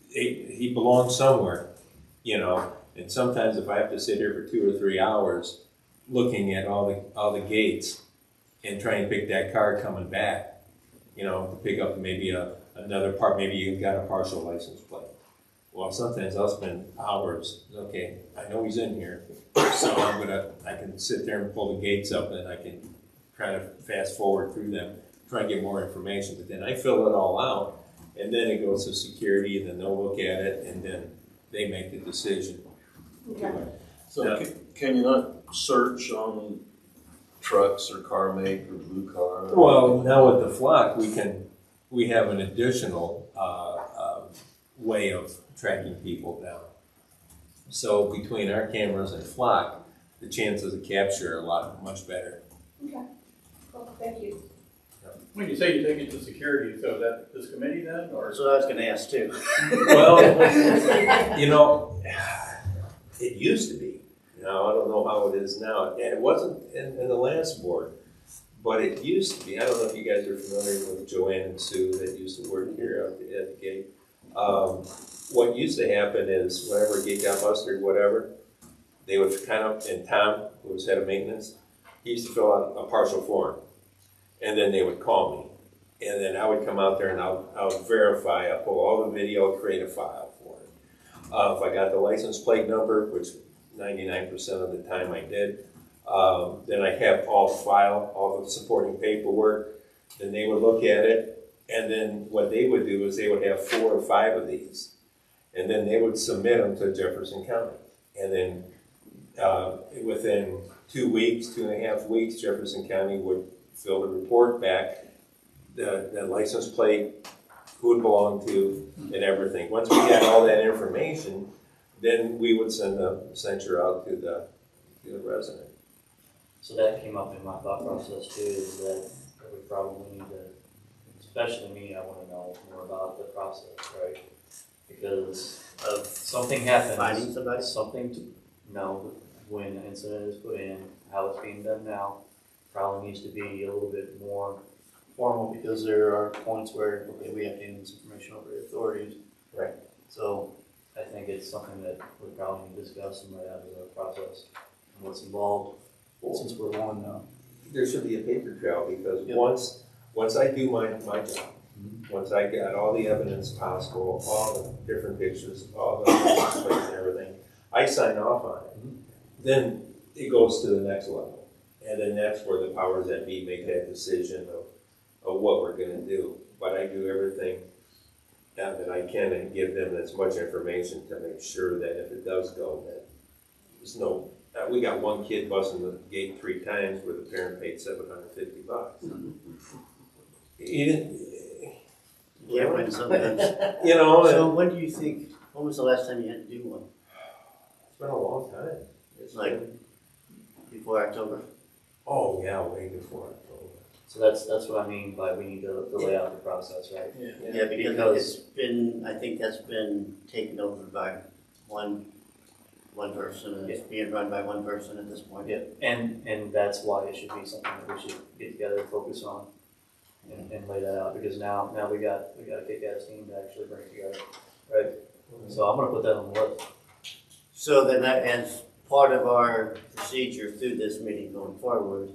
[SPEAKER 2] he belongs somewhere, you know. And sometimes if I have to sit here for 2 or 3 hours looking at all the gates and trying to pick that car coming back, you know, to pick up maybe another part, maybe you got a partial license plate. Well, sometimes I'll spend hours, okay, I know he's in here, so I can sit there and pull the gates up and I can try to fast forward through them, try to get more information, but then I fill it all out, and then it goes to security, and then they'll look at it, and then they make the decision.
[SPEAKER 10] Okay.
[SPEAKER 11] So
[SPEAKER 2] Yeah.
[SPEAKER 11] can you not search on trucks or car make or blue car?
[SPEAKER 2] Well, now with the flock, we have an additional way of tracking people down. So between our cameras and flock, the chances of capture are much better.
[SPEAKER 10] Okay. Cool. Thank you.
[SPEAKER 7] When you say you take it to security, so is that this committee then, or?
[SPEAKER 4] That's what I was gonna ask too.
[SPEAKER 2] Well, you know, it used to be. Now, I don't know how it is now. And it wasn't in the last board, but it used to be. I don't know if you guys are familiar with Joanne and Sue that used to work here at the gate. What used to happen is whenever a gate got busted or whatever, they would and Tom, who was head of maintenance, he used to fill out a partial form. And then they would call me. And then I would come out there and I would verify, I pull all the video, create a file for it. If I got the license plate number, which 99% of the time I did, then I have all the supporting paperwork. Then they would look at it, and then what they would do is they would have 4 or 5 of these, and then they would submit them to Jefferson County. And then within 2 weeks, 2.5 weeks, Jefferson County would fill the report back, the license plate, who it belonged to, and everything. Once we got all that information, then we would send the censure out to the resident.
[SPEAKER 3] So that came up in my thought process too, is that we probably need to, especially me, I wanna know more about the process, right? Because of something happens.
[SPEAKER 4] Finding somebody?
[SPEAKER 3] Something to know when an incident is put in, how it's being done now, probably needs to be a little bit more formal, because there are points where, okay, we have to hand this information over to authorities.
[SPEAKER 2] Right.
[SPEAKER 3] So I think it's something that we probably need to discuss and lay out as a process and what's involved, since we're on now.
[SPEAKER 2] There should be a paper trail, because
[SPEAKER 3] Yep.
[SPEAKER 2] once I do my job, once I got all the evidence possible, all the different pictures, all the license plates and everything, I sign off on it. Then it goes to the next level. And then that's where the powers that be make that decision of what we're gonna do. But I do everything that I can and give them as much information to make sure that if it does go, that there's no, we got one kid busting the gate 3 times where the parent paid $750. He didn't,
[SPEAKER 4] Yeah, when sometimes.
[SPEAKER 2] you know,
[SPEAKER 4] So when do you think, when was the last time you had to do one?
[SPEAKER 2] it's been a long time. It's
[SPEAKER 4] Like before October?
[SPEAKER 2] oh yeah, way before October.
[SPEAKER 3] So that's what I mean by we need to lay out the process, right?
[SPEAKER 4] Yeah, because it's been, I think that's been taken over by one person, and it's being run by one person at this point.
[SPEAKER 3] Yeah, and that's why it should be something that we should get together and focus on and lay that out, because now we got a kick-ass team to actually bring it together, right? So I'm gonna put that on the list.
[SPEAKER 4] So then that, as part of our procedure through this meeting going forward,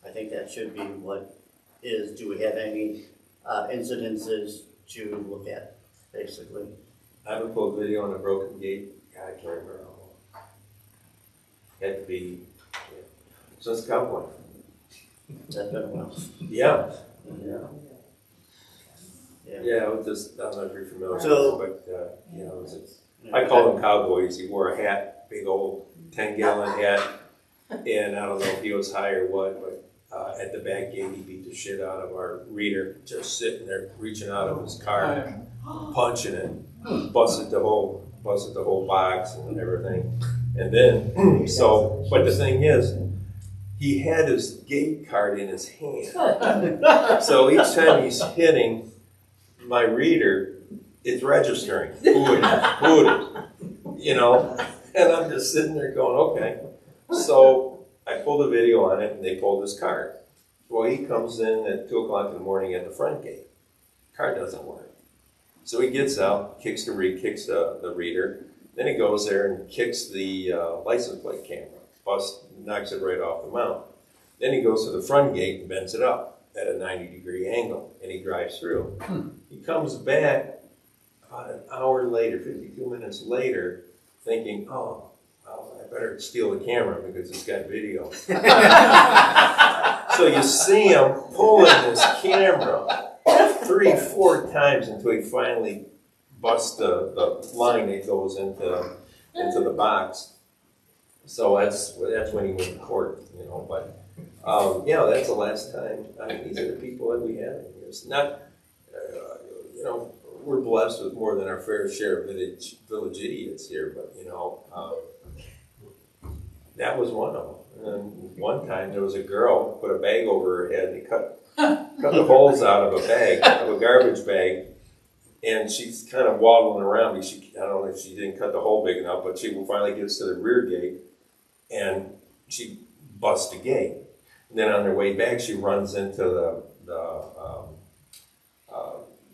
[SPEAKER 4] I think that should be what is, do we have any incidences to look at, basically?
[SPEAKER 2] I haven't pulled video on a broken gate. God, I can't remember how long. Had to be since Cowboy.
[SPEAKER 4] That's been a while.
[SPEAKER 2] Yeah.
[SPEAKER 4] Yeah.
[SPEAKER 2] Yeah, it was just, I don't know if you're familiar
[SPEAKER 4] So-
[SPEAKER 2] with it, but, you know, I call them cowboys. He wore a hat, big old 10-gallon hat, and I don't know if he was high or what, but at the back gate, he beat the shit out of our reader, just sitting there, reaching out of his car, punching it. busted the whole box and everything. And then, so, but the thing is, he had his gate card in his hand. So each time he's hitting my reader, it's registering who it is, you know? And I'm just sitting there going, okay. So I pulled a video on it and they pulled his card. Well, he comes in at 2 o'clock in the morning at the front gate. Card doesn't work. So he gets out, kicks the reader, then he goes there and kicks the license plate camera, knocks it right off the mount. Then he goes to the front gate and bends it up at a 90-degree angle, and he drives through. He comes back about an hour later, 52 minutes later, thinking, oh, well, I better steal the camera because it's got video. So you see him pulling this camera 3-4 times until he finally busts the line that goes into the box. So that's when he went to court, you know. But yeah, that's the last time. I mean, these are the people that we have. It's not, you know, we're blessed with more than our fair share of village idiots here. But you know, that was one of them. And one time there was a girl put a bag over her head and cut the holes out of a garbage bag, and she's kind of waddling around because I don't know if she didn't cut the hole big enough, but she finally gets to the rear gate and she busts the gate. And then on their way back, she runs into the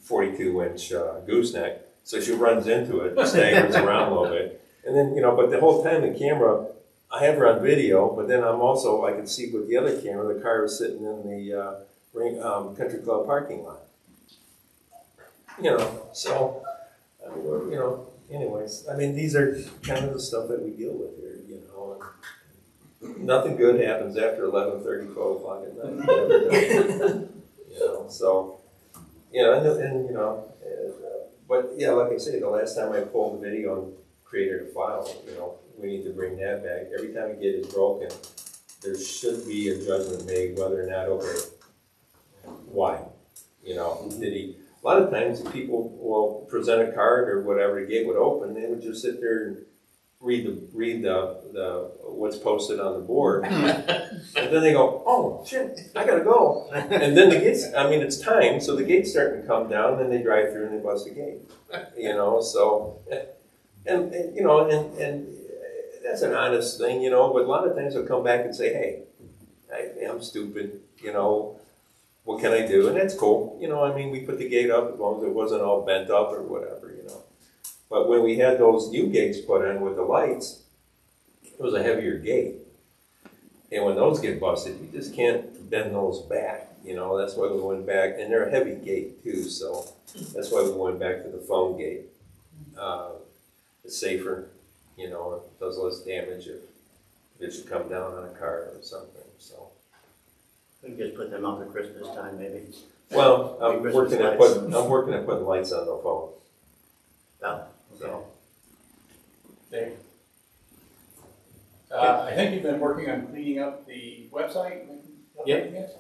[SPEAKER 2] 42-inch gooseneck, so she runs into it, staggers around a little bit, and then but the whole time the camera. I have her on video, but then I can see with the other camera, the car was sitting in the country club parking lot. You know, so, I mean, anyways, I mean, these are kind of the stuff that we deal with here, you know. And nothing good happens after 11:30, 12 o'clock at night. You know, so, but yeah, like I say, the last time I pulled the video and created a file, we need to bring that back. Every time a gate is broken, there should be a judgment made whether or not, okay, why? Did he? A lot of times people will present a card or whatever, the gate would open, they would just sit there and read the what's posted on the board, and then they go, oh shit, I gotta go. And then the gates, it's time, so the gate's starting to come down, and then they drive through and they bust the gate. So and that's an honest thing, but a lot of times they'll come back and say, hey, I'm stupid, what can I do? And that's cool. We put the gate up as long as it wasn't all bent up or whatever, But when we had those new gates put in with the lights, it was a heavier gate. And when those get busted, you just can't bend those back, That's why we went back. And they're a heavy gate too, so that's why we went back to the phone gate. It's safer. It does less damage if it should come down on a car or something. So
[SPEAKER 4] We can just put them up at Christmas time, maybe.
[SPEAKER 2] well, I'm working at putting lights on the phone.
[SPEAKER 4] Oh,
[SPEAKER 2] So
[SPEAKER 7] Dave? I think you've been working on cleaning up the website.
[SPEAKER 3] Yep.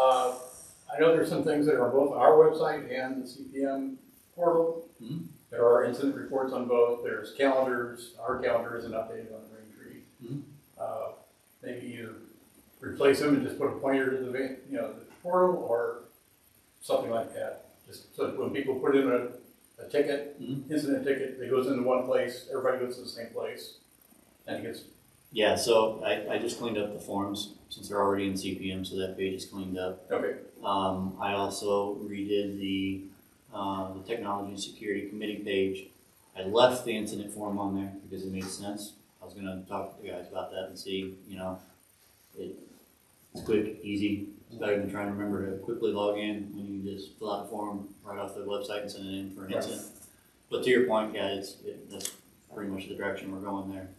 [SPEAKER 7] I know there's some things that are on both our website and the CPM portal.
[SPEAKER 3] Mhm.
[SPEAKER 7] There are incident reports on both. There's calendars. Our calendar isn't updated on the Braintree.
[SPEAKER 3] Mhm.
[SPEAKER 7] Maybe you replace them and just put a pointer to the portal or something like that. Just so that when people put in a ticket, incident ticket, it goes into one place. Everybody goes to the same place, and it gets.
[SPEAKER 3] Yeah, so I just cleaned up the forms since they're already in CPM, so that page is cleaned up.
[SPEAKER 7] Okay.
[SPEAKER 3] I also redid the Technology and Security Committee page. I left the incident form on there because it made sense. I was gonna talk to the guys about that and see, it's quick, easy. It's better than trying to remember to quickly log in when you can just fill out a form right off the website and send it in for an incident. But to your point, yeah, that's pretty much the direction we're going there.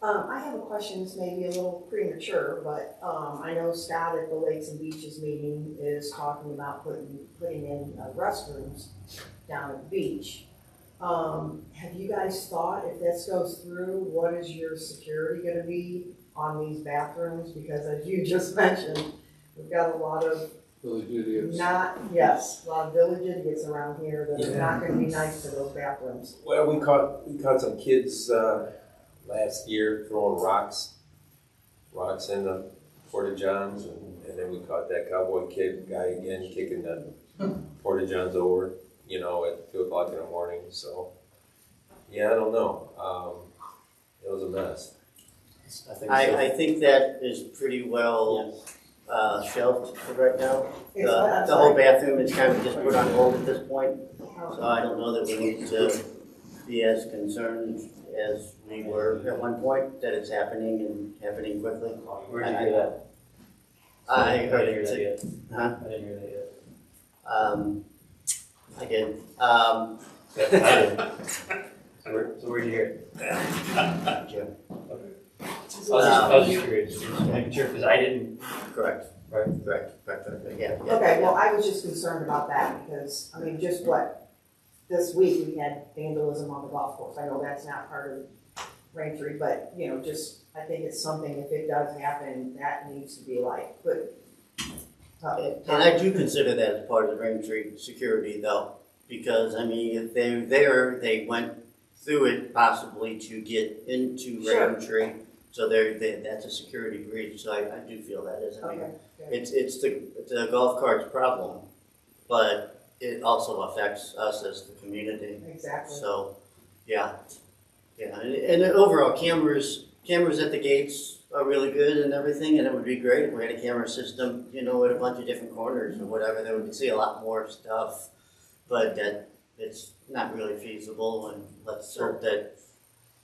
[SPEAKER 10] I have a question, this may be a little premature, but I know Scott at the Lakes and Beaches meeting is talking about putting in restrooms down at the beach. Have you guys thought, if this goes through, what is your security gonna be on these bathrooms? Because as you just mentioned, we've got a lot of
[SPEAKER 8] Village idiots.
[SPEAKER 10] Not, yes, a lot of village idiots around here that are not gonna be nice to those bathrooms.
[SPEAKER 2] Well, we caught some kids, last year throwing rocks in the porta johns, and then we caught that cowboy kid guy again kicking the porta johns over, at 2:00 in the morning, so. Yeah, I don't know, it was a mess.
[SPEAKER 3] I think so.
[SPEAKER 4] I think that is pretty well shelved for right now.
[SPEAKER 10] It's what, I'm
[SPEAKER 4] The whole
[SPEAKER 10] sorry?
[SPEAKER 4] bathroom is kind of just put on hold at this point, so I don't know that we need to be as concerned as we were at one point, that it's happening and happening quickly.
[SPEAKER 3] Where'd you hear that?
[SPEAKER 4] I heard
[SPEAKER 3] didn't hear that
[SPEAKER 4] it.
[SPEAKER 3] yet.
[SPEAKER 4] Huh?
[SPEAKER 3] I didn't hear that yet.
[SPEAKER 4] I did.
[SPEAKER 3] I didn't. So where'd you hear it?
[SPEAKER 4] Jim.
[SPEAKER 3] I was just curious, just making sure, because I didn't.
[SPEAKER 4] Correct.
[SPEAKER 3] Right.
[SPEAKER 4] Correct. Yeah.
[SPEAKER 10] Okay, well, I was just concerned about that because, I mean, just this week we had vandalism on the golf course. I know that's not part of Braintree, but, I think it's something, if it does happen, that needs to be put.
[SPEAKER 4] And I do consider that as part of the Braintree security though, because if they're there, they went through it possibly to get into
[SPEAKER 10] Sure.
[SPEAKER 4] Braintree. So that's a security breach, so I do feel that is,
[SPEAKER 10] Okay, good.
[SPEAKER 4] it's the golf cart's problem, but it also affects us as the community.
[SPEAKER 10] Exactly.
[SPEAKER 4] So, yeah, and overall, cameras at the gates are really good and everything, and it would be great if we had a camera system, at a bunch of different corners or whatever, then we could see a lot more stuff. But that it's not really feasible, and let's hope that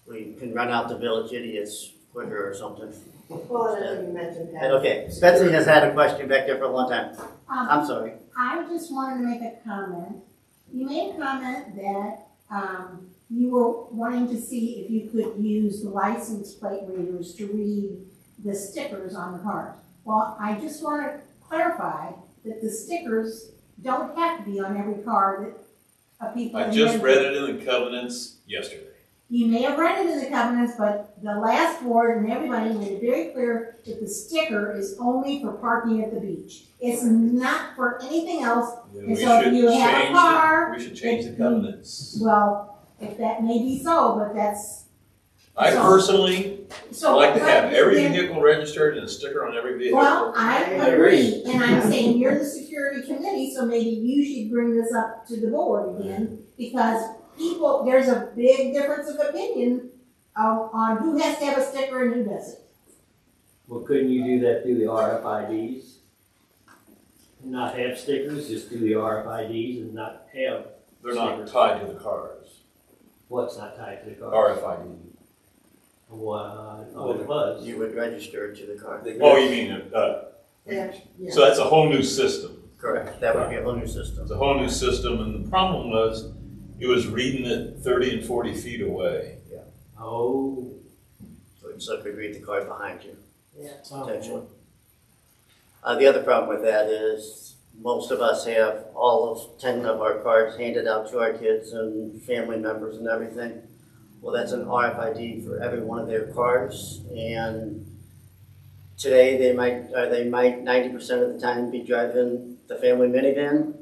[SPEAKER 4] we can run out the village idiots quicker or something.
[SPEAKER 10] Well, and then you mentioned that.
[SPEAKER 4] Okay, Betsy has had a question back there for a long time. I'm sorry.
[SPEAKER 12] I just wanted to make a comment. You made a comment that you were wanting to see if you could use the license plate readers to read the stickers on the cars. Well, I just want to clarify that the stickers don't have to be on every car that people.
[SPEAKER 11] I just read it in the covenants yesterday.
[SPEAKER 12] You may have read it in the covenants, but the last board and everybody made it very clear that the sticker is only for parking at the beach. It's not for anything else.
[SPEAKER 11] Then
[SPEAKER 12] And
[SPEAKER 11] we
[SPEAKER 12] so if
[SPEAKER 11] should
[SPEAKER 12] you have a
[SPEAKER 11] change
[SPEAKER 12] car,
[SPEAKER 11] we should change the covenants.
[SPEAKER 12] Well, if that may be so, but that's.
[SPEAKER 11] I
[SPEAKER 12] so-
[SPEAKER 11] personally
[SPEAKER 12] So.
[SPEAKER 11] like to have every
[SPEAKER 12] then-
[SPEAKER 11] vehicle registered and a sticker on every vehicle.
[SPEAKER 12] Well, I
[SPEAKER 3] agree.
[SPEAKER 12] agree, and I'm saying you're the security committee, so maybe you should bring this up to the board again, because there's a big difference of opinion on who has to have a sticker and who doesn't.
[SPEAKER 3] Well, couldn't you do that through the RFIDs? Not have stickers, just do the RFIDs and not have
[SPEAKER 11] They're not
[SPEAKER 3] stickers.
[SPEAKER 11] tied to the cars.
[SPEAKER 3] What's not tied to the car?
[SPEAKER 11] RFID.
[SPEAKER 3] Well, it was.
[SPEAKER 4] You would register it to the car.
[SPEAKER 11] Oh, you mean,
[SPEAKER 10] Yeah.
[SPEAKER 11] so that's a whole new system.
[SPEAKER 4] Correct, that would be a whole new system.
[SPEAKER 11] It's a whole new system, and the problem was, it was reading it 30 and 40 feet away.
[SPEAKER 3] Oh,
[SPEAKER 4] So it could read the car behind you,
[SPEAKER 10] Yeah.
[SPEAKER 4] potentially. The other problem with that is most of us have all of 10 of our cards handed out to our kids and family members and everything. Well, that's an RFID for every one of their cars, and today they might 90% of the time be driving the family minivan,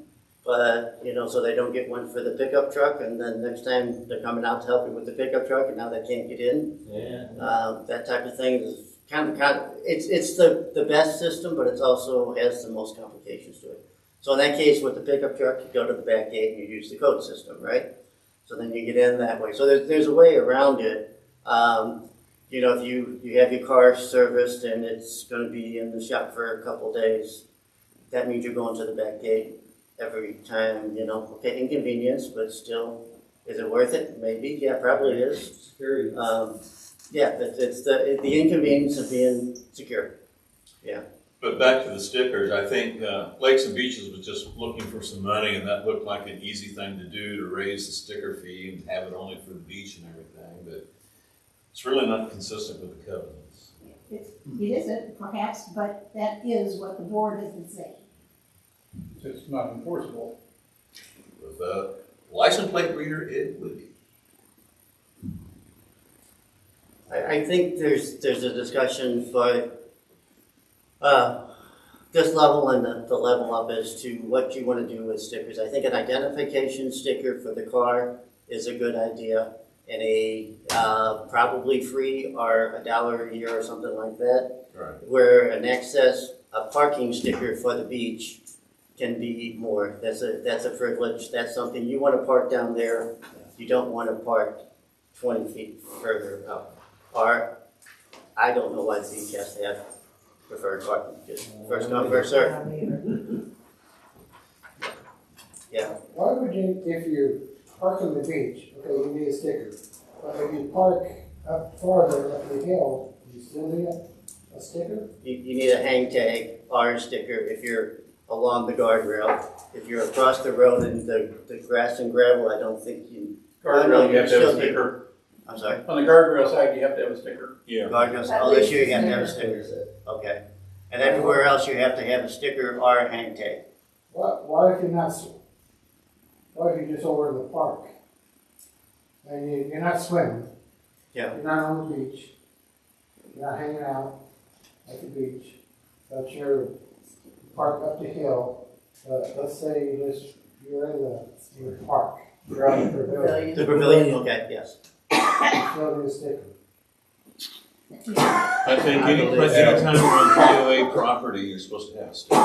[SPEAKER 4] but, so they don't get one for the pickup truck, and then next time they're coming out to help you with the pickup truck, and now they can't get in.
[SPEAKER 3] yeah.
[SPEAKER 4] That type of thing is kind of it's the best system, but it also has the most complications to it. So in that case, with the pickup truck, you go to the back gate and you use the code system, right? So then you get in that way. So there's a way around it. If you have your car serviced and it's going to be in the shop for a couple days, that means you're going to the back gate every time. Okay, inconvenience, but still, is it worth it? Maybe, yeah, probably is.
[SPEAKER 3] Security.
[SPEAKER 4] Yeah, it's the inconvenience of being secure.
[SPEAKER 11] But back to the stickers, I think Lakes and Beaches was just looking for some money, and that looked like an easy thing to do, to raise the sticker fee and have it only for the beach and everything, but it's really not consistent with the covenants.
[SPEAKER 12] It isn't, perhaps, but that is what the board has been saying.
[SPEAKER 7] It's not enforceable.
[SPEAKER 11] With a license plate reader, it would be.
[SPEAKER 4] I think there's a discussion for this level and the level up as to what you want to do with stickers. I think an identification sticker for the car is a good idea, and a probably free or $1 a year or something like that.
[SPEAKER 5] Right.
[SPEAKER 4] Where a parking sticker for the beach can be more. That's a privilege. That's something you want to park down there. You don't want to park 20 feet further up. Or I don't know why the beach has to have preferred parking. Just first come, first served. Yeah.
[SPEAKER 13] Why would you, if you park on the beach, okay, you need a sticker, but if you park up farther up the hill, you still need a sticker?
[SPEAKER 4] You need a hang tag or a sticker if you're along the guardrail. If you're across the road in the grass and gravel, I don't think you.
[SPEAKER 7] Guardrail, you have to have a
[SPEAKER 4] still need-
[SPEAKER 7] sticker.
[SPEAKER 4] I'm sorry?
[SPEAKER 7] On the guardrail side, you have to have a sticker.
[SPEAKER 5] Yeah.
[SPEAKER 4] Guardrails, oh, this year you have to have a sticker. Okay. And everywhere else you have to have a sticker or a hang tag.
[SPEAKER 13] What if you're not, what if you're just over in the park? And you're not swimming?
[SPEAKER 4] Yeah.
[SPEAKER 13] You're not on the beach, you're not hanging out at the beach, but you're parked up the hill, let's say you're in your park, you're on the pavilion.
[SPEAKER 4] The pavilion, okay, yes.
[SPEAKER 13] You still need a sticker.
[SPEAKER 11] I think
[SPEAKER 4] I believe
[SPEAKER 11] anytime you're on POA property, you're supposed to have a sticker.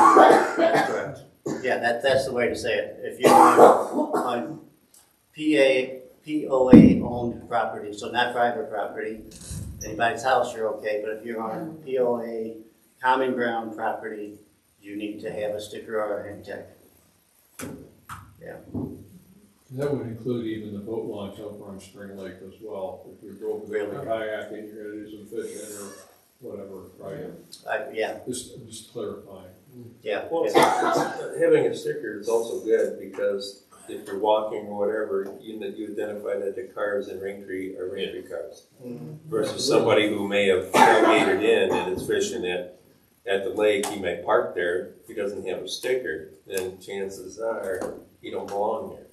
[SPEAKER 4] That's correct. Yeah, that's the way to say it. If you're on POA owned property, so not private property, anybody's house, you're okay, but if you're on POA common ground property, you need to have a sticker or a hang tag.
[SPEAKER 8] That would include even the boat launch over on Spring Lake as well. If you're going
[SPEAKER 4] Really?
[SPEAKER 8] kayaking, you're gonna do some fishing or whatever, right?
[SPEAKER 4] Yeah,
[SPEAKER 8] Just clarifying.
[SPEAKER 4] yeah.
[SPEAKER 2] Well, having a sticker is also good because if you're walking or whatever, you identify that the cars in Ringtree are Ringtree cars. Versus somebody who may have tailgated in and is fishing at the lake, he may park there. If he doesn't have a sticker, then chances are he don't belong there.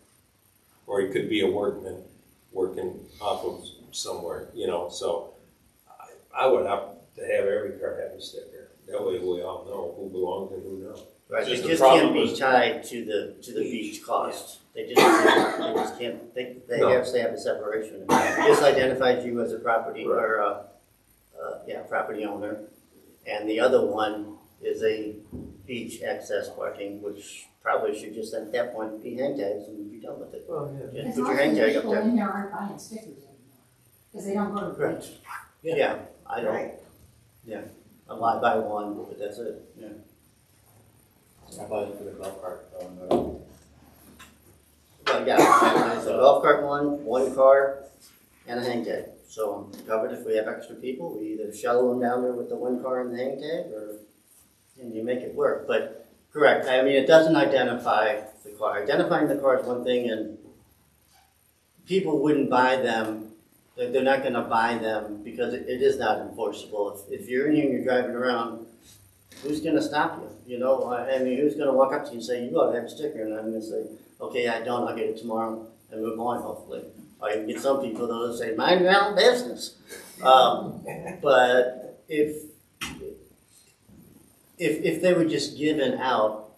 [SPEAKER 2] Or he could be a workman working off of somewhere, so I would opt to have every car have a sticker. That way we all know who belongs and who don't.
[SPEAKER 4] Right,
[SPEAKER 11] Just
[SPEAKER 4] they
[SPEAKER 11] the
[SPEAKER 4] just can't
[SPEAKER 11] problem
[SPEAKER 4] be
[SPEAKER 11] is-
[SPEAKER 4] tied to the beach cost. They just can't, they
[SPEAKER 2] No.
[SPEAKER 4] have to have a separation. It just identifies you as a property or property owner. And the other one is a beach access parking, which probably should just at that point be hang tags and be done with it.
[SPEAKER 2] Oh, yeah.
[SPEAKER 4] Just
[SPEAKER 12] Because
[SPEAKER 4] put
[SPEAKER 12] most
[SPEAKER 4] your
[SPEAKER 12] of
[SPEAKER 4] hang
[SPEAKER 12] the
[SPEAKER 4] tag up
[SPEAKER 12] people
[SPEAKER 4] there.
[SPEAKER 12] in there aren't buying stickers anymore, because they don't go to the
[SPEAKER 4] Correct.
[SPEAKER 12] beach.
[SPEAKER 4] Yeah, I don't, I might buy one, but that's it, yeah.
[SPEAKER 3] I bought it for the golf cart,
[SPEAKER 4] Well, yeah, it's a golf cart one car, and a hang tag. So I'm covered if we have extra people, we either shuttle them down there with the one car and the hang tag, and you make it work. But, correct, I mean, it doesn't identify the car. Identifying the car is one thing, and people wouldn't buy them, they're not gonna buy them because it is not enforceable. If you're in here and you're driving around, who's gonna stop you? I mean, who's gonna walk up to you and say, you ought to have a sticker, and I'm gonna say, okay, I don't, I'll get it tomorrow, and move on, hopefully. Or you can get some people that'll say, mind your own business. But if they were just given out,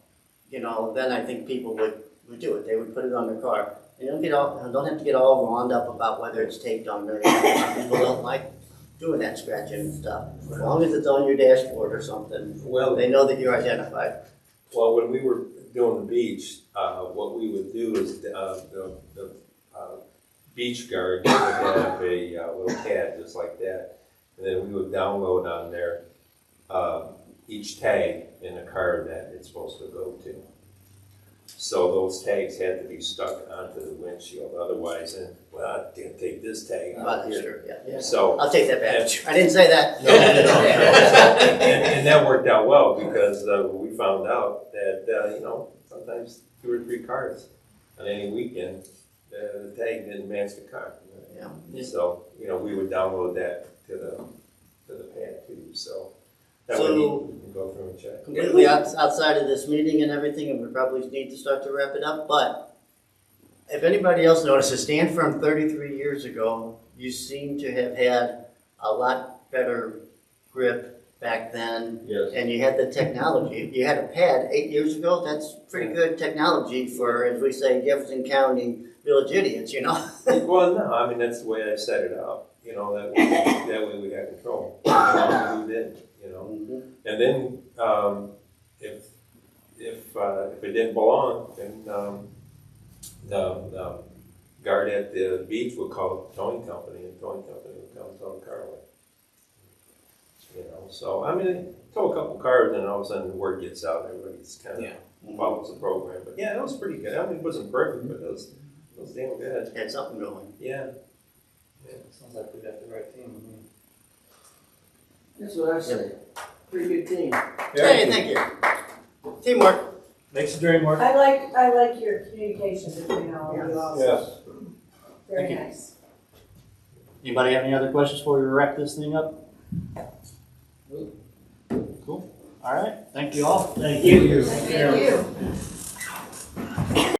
[SPEAKER 4] then I think people would do it. They would put it on their car. And don't have to get all wound up about whether it's taped on there. People don't like doing that scratching and stuff. As long as it's on your dashboard or something,
[SPEAKER 2] Well,
[SPEAKER 4] they know that you're identified.
[SPEAKER 2] Well, when we were doing the beach, what we would do is the beach guard would have a little pad just like that, and then we would download on there each tag in the car that it's supposed to go to. So those tags had to be stuck onto the windshield, otherwise, I didn't take this tag out
[SPEAKER 4] That's
[SPEAKER 2] here.
[SPEAKER 4] true, yeah.
[SPEAKER 2] So.
[SPEAKER 4] I'll take that back. I didn't say that.
[SPEAKER 2] No. And that worked out well because we found out that, sometimes 2 or 3 cars on any weekend, the tag didn't match the car.
[SPEAKER 4] Yeah.
[SPEAKER 2] So, we would download that to the pad too, so. That
[SPEAKER 4] So-
[SPEAKER 2] way you can go through and check.
[SPEAKER 4] Completely outside of this meeting and everything, and we probably need to start to wrap it up, but if anybody else notices, Stand Firm 33 years ago, you seem to have had a lot better grip back then,
[SPEAKER 5] Yes.
[SPEAKER 4] and you had the technology. You had a pad 8 years ago. That's pretty good technology for, as we say, Jefferson County village idiots, you know?
[SPEAKER 2] Well, no, I mean, that's the way I set it up, you know, that way we had control. We did, you know. And then, if it didn't belong, then, the guard at the beach would call the towing company, and the towing company would come tow the car away. You know, so, I mean, tow a couple cars, and all of a sudden the word gets out, everybody's kind of follows the program. But yeah, it was pretty good. I mean, it wasn't perfect, but it was damn good.
[SPEAKER 4] Had something going.
[SPEAKER 2] Yeah.
[SPEAKER 3] Sounds like we got the right team.
[SPEAKER 13] That's what I say. Pretty good team.
[SPEAKER 4] Hey, thank you. Teamwork.
[SPEAKER 3] Makes the dream work.
[SPEAKER 10] I like your communication between all of you also.
[SPEAKER 8] Yes.
[SPEAKER 10] Very
[SPEAKER 3] Thank you.
[SPEAKER 10] nice.
[SPEAKER 3] Anybody have any other questions before we wrap this thing up? Cool. All right. Thank you all.
[SPEAKER 13] Thank you.
[SPEAKER 10] Thank you.